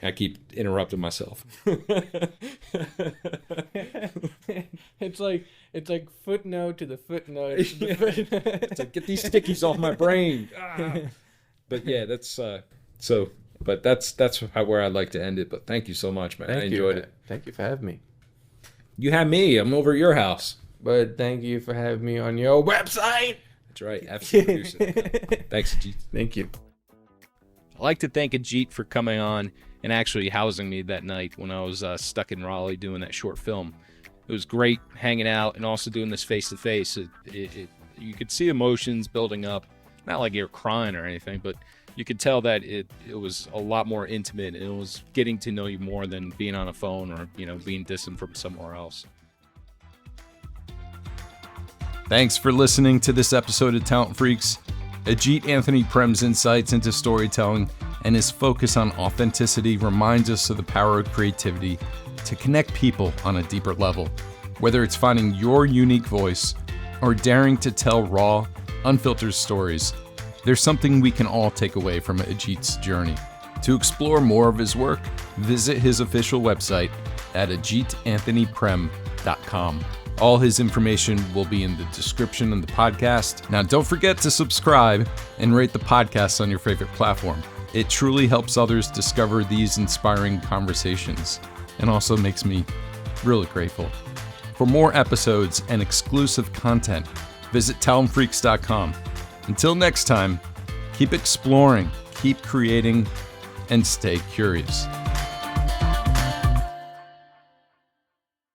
I keep interrupting myself.
It's like footnote to the footnote.
It's like, get these stickies off my brain. But yeah, that's where I'd like to end it. But thank you so much, man. I enjoyed it.
Thank you for having me.
You had me. I'm over at your house.
But thank you for having me on your website.
That's right. Absolutely. Thanks, Ajit.
Thank you.
I'd like to thank Ajit for coming on and actually housing me that night when I was stuck in Raleigh doing that short film. It was great hanging out and also doing this face-to-face. You could see emotions building up. Not like you're crying or anything, but you could tell that it was a lot more intimate, and it was getting to know you more than being on a phone or, you know, being distant from somewhere else.
Thanks for listening to this episode of Talent Freaks. Ajit Anthony Prem's insights into storytelling and his focus on authenticity reminds us of the power of creativity to connect people on a deeper level. Whether it's finding your unique voice or daring to tell raw, unfiltered stories, there's something we can all take away from Ajit's journey. To explore more of his work, visit his official website at ajitanthonyprem.com. All his information will be in the description of the podcast. Now, don't forget to subscribe and rate the podcast on your favorite platform. It truly helps others discover these inspiring conversations and also makes me really grateful. For more episodes and exclusive content, visit talentfreaks.com. Until next time, keep exploring, keep creating, and stay curious.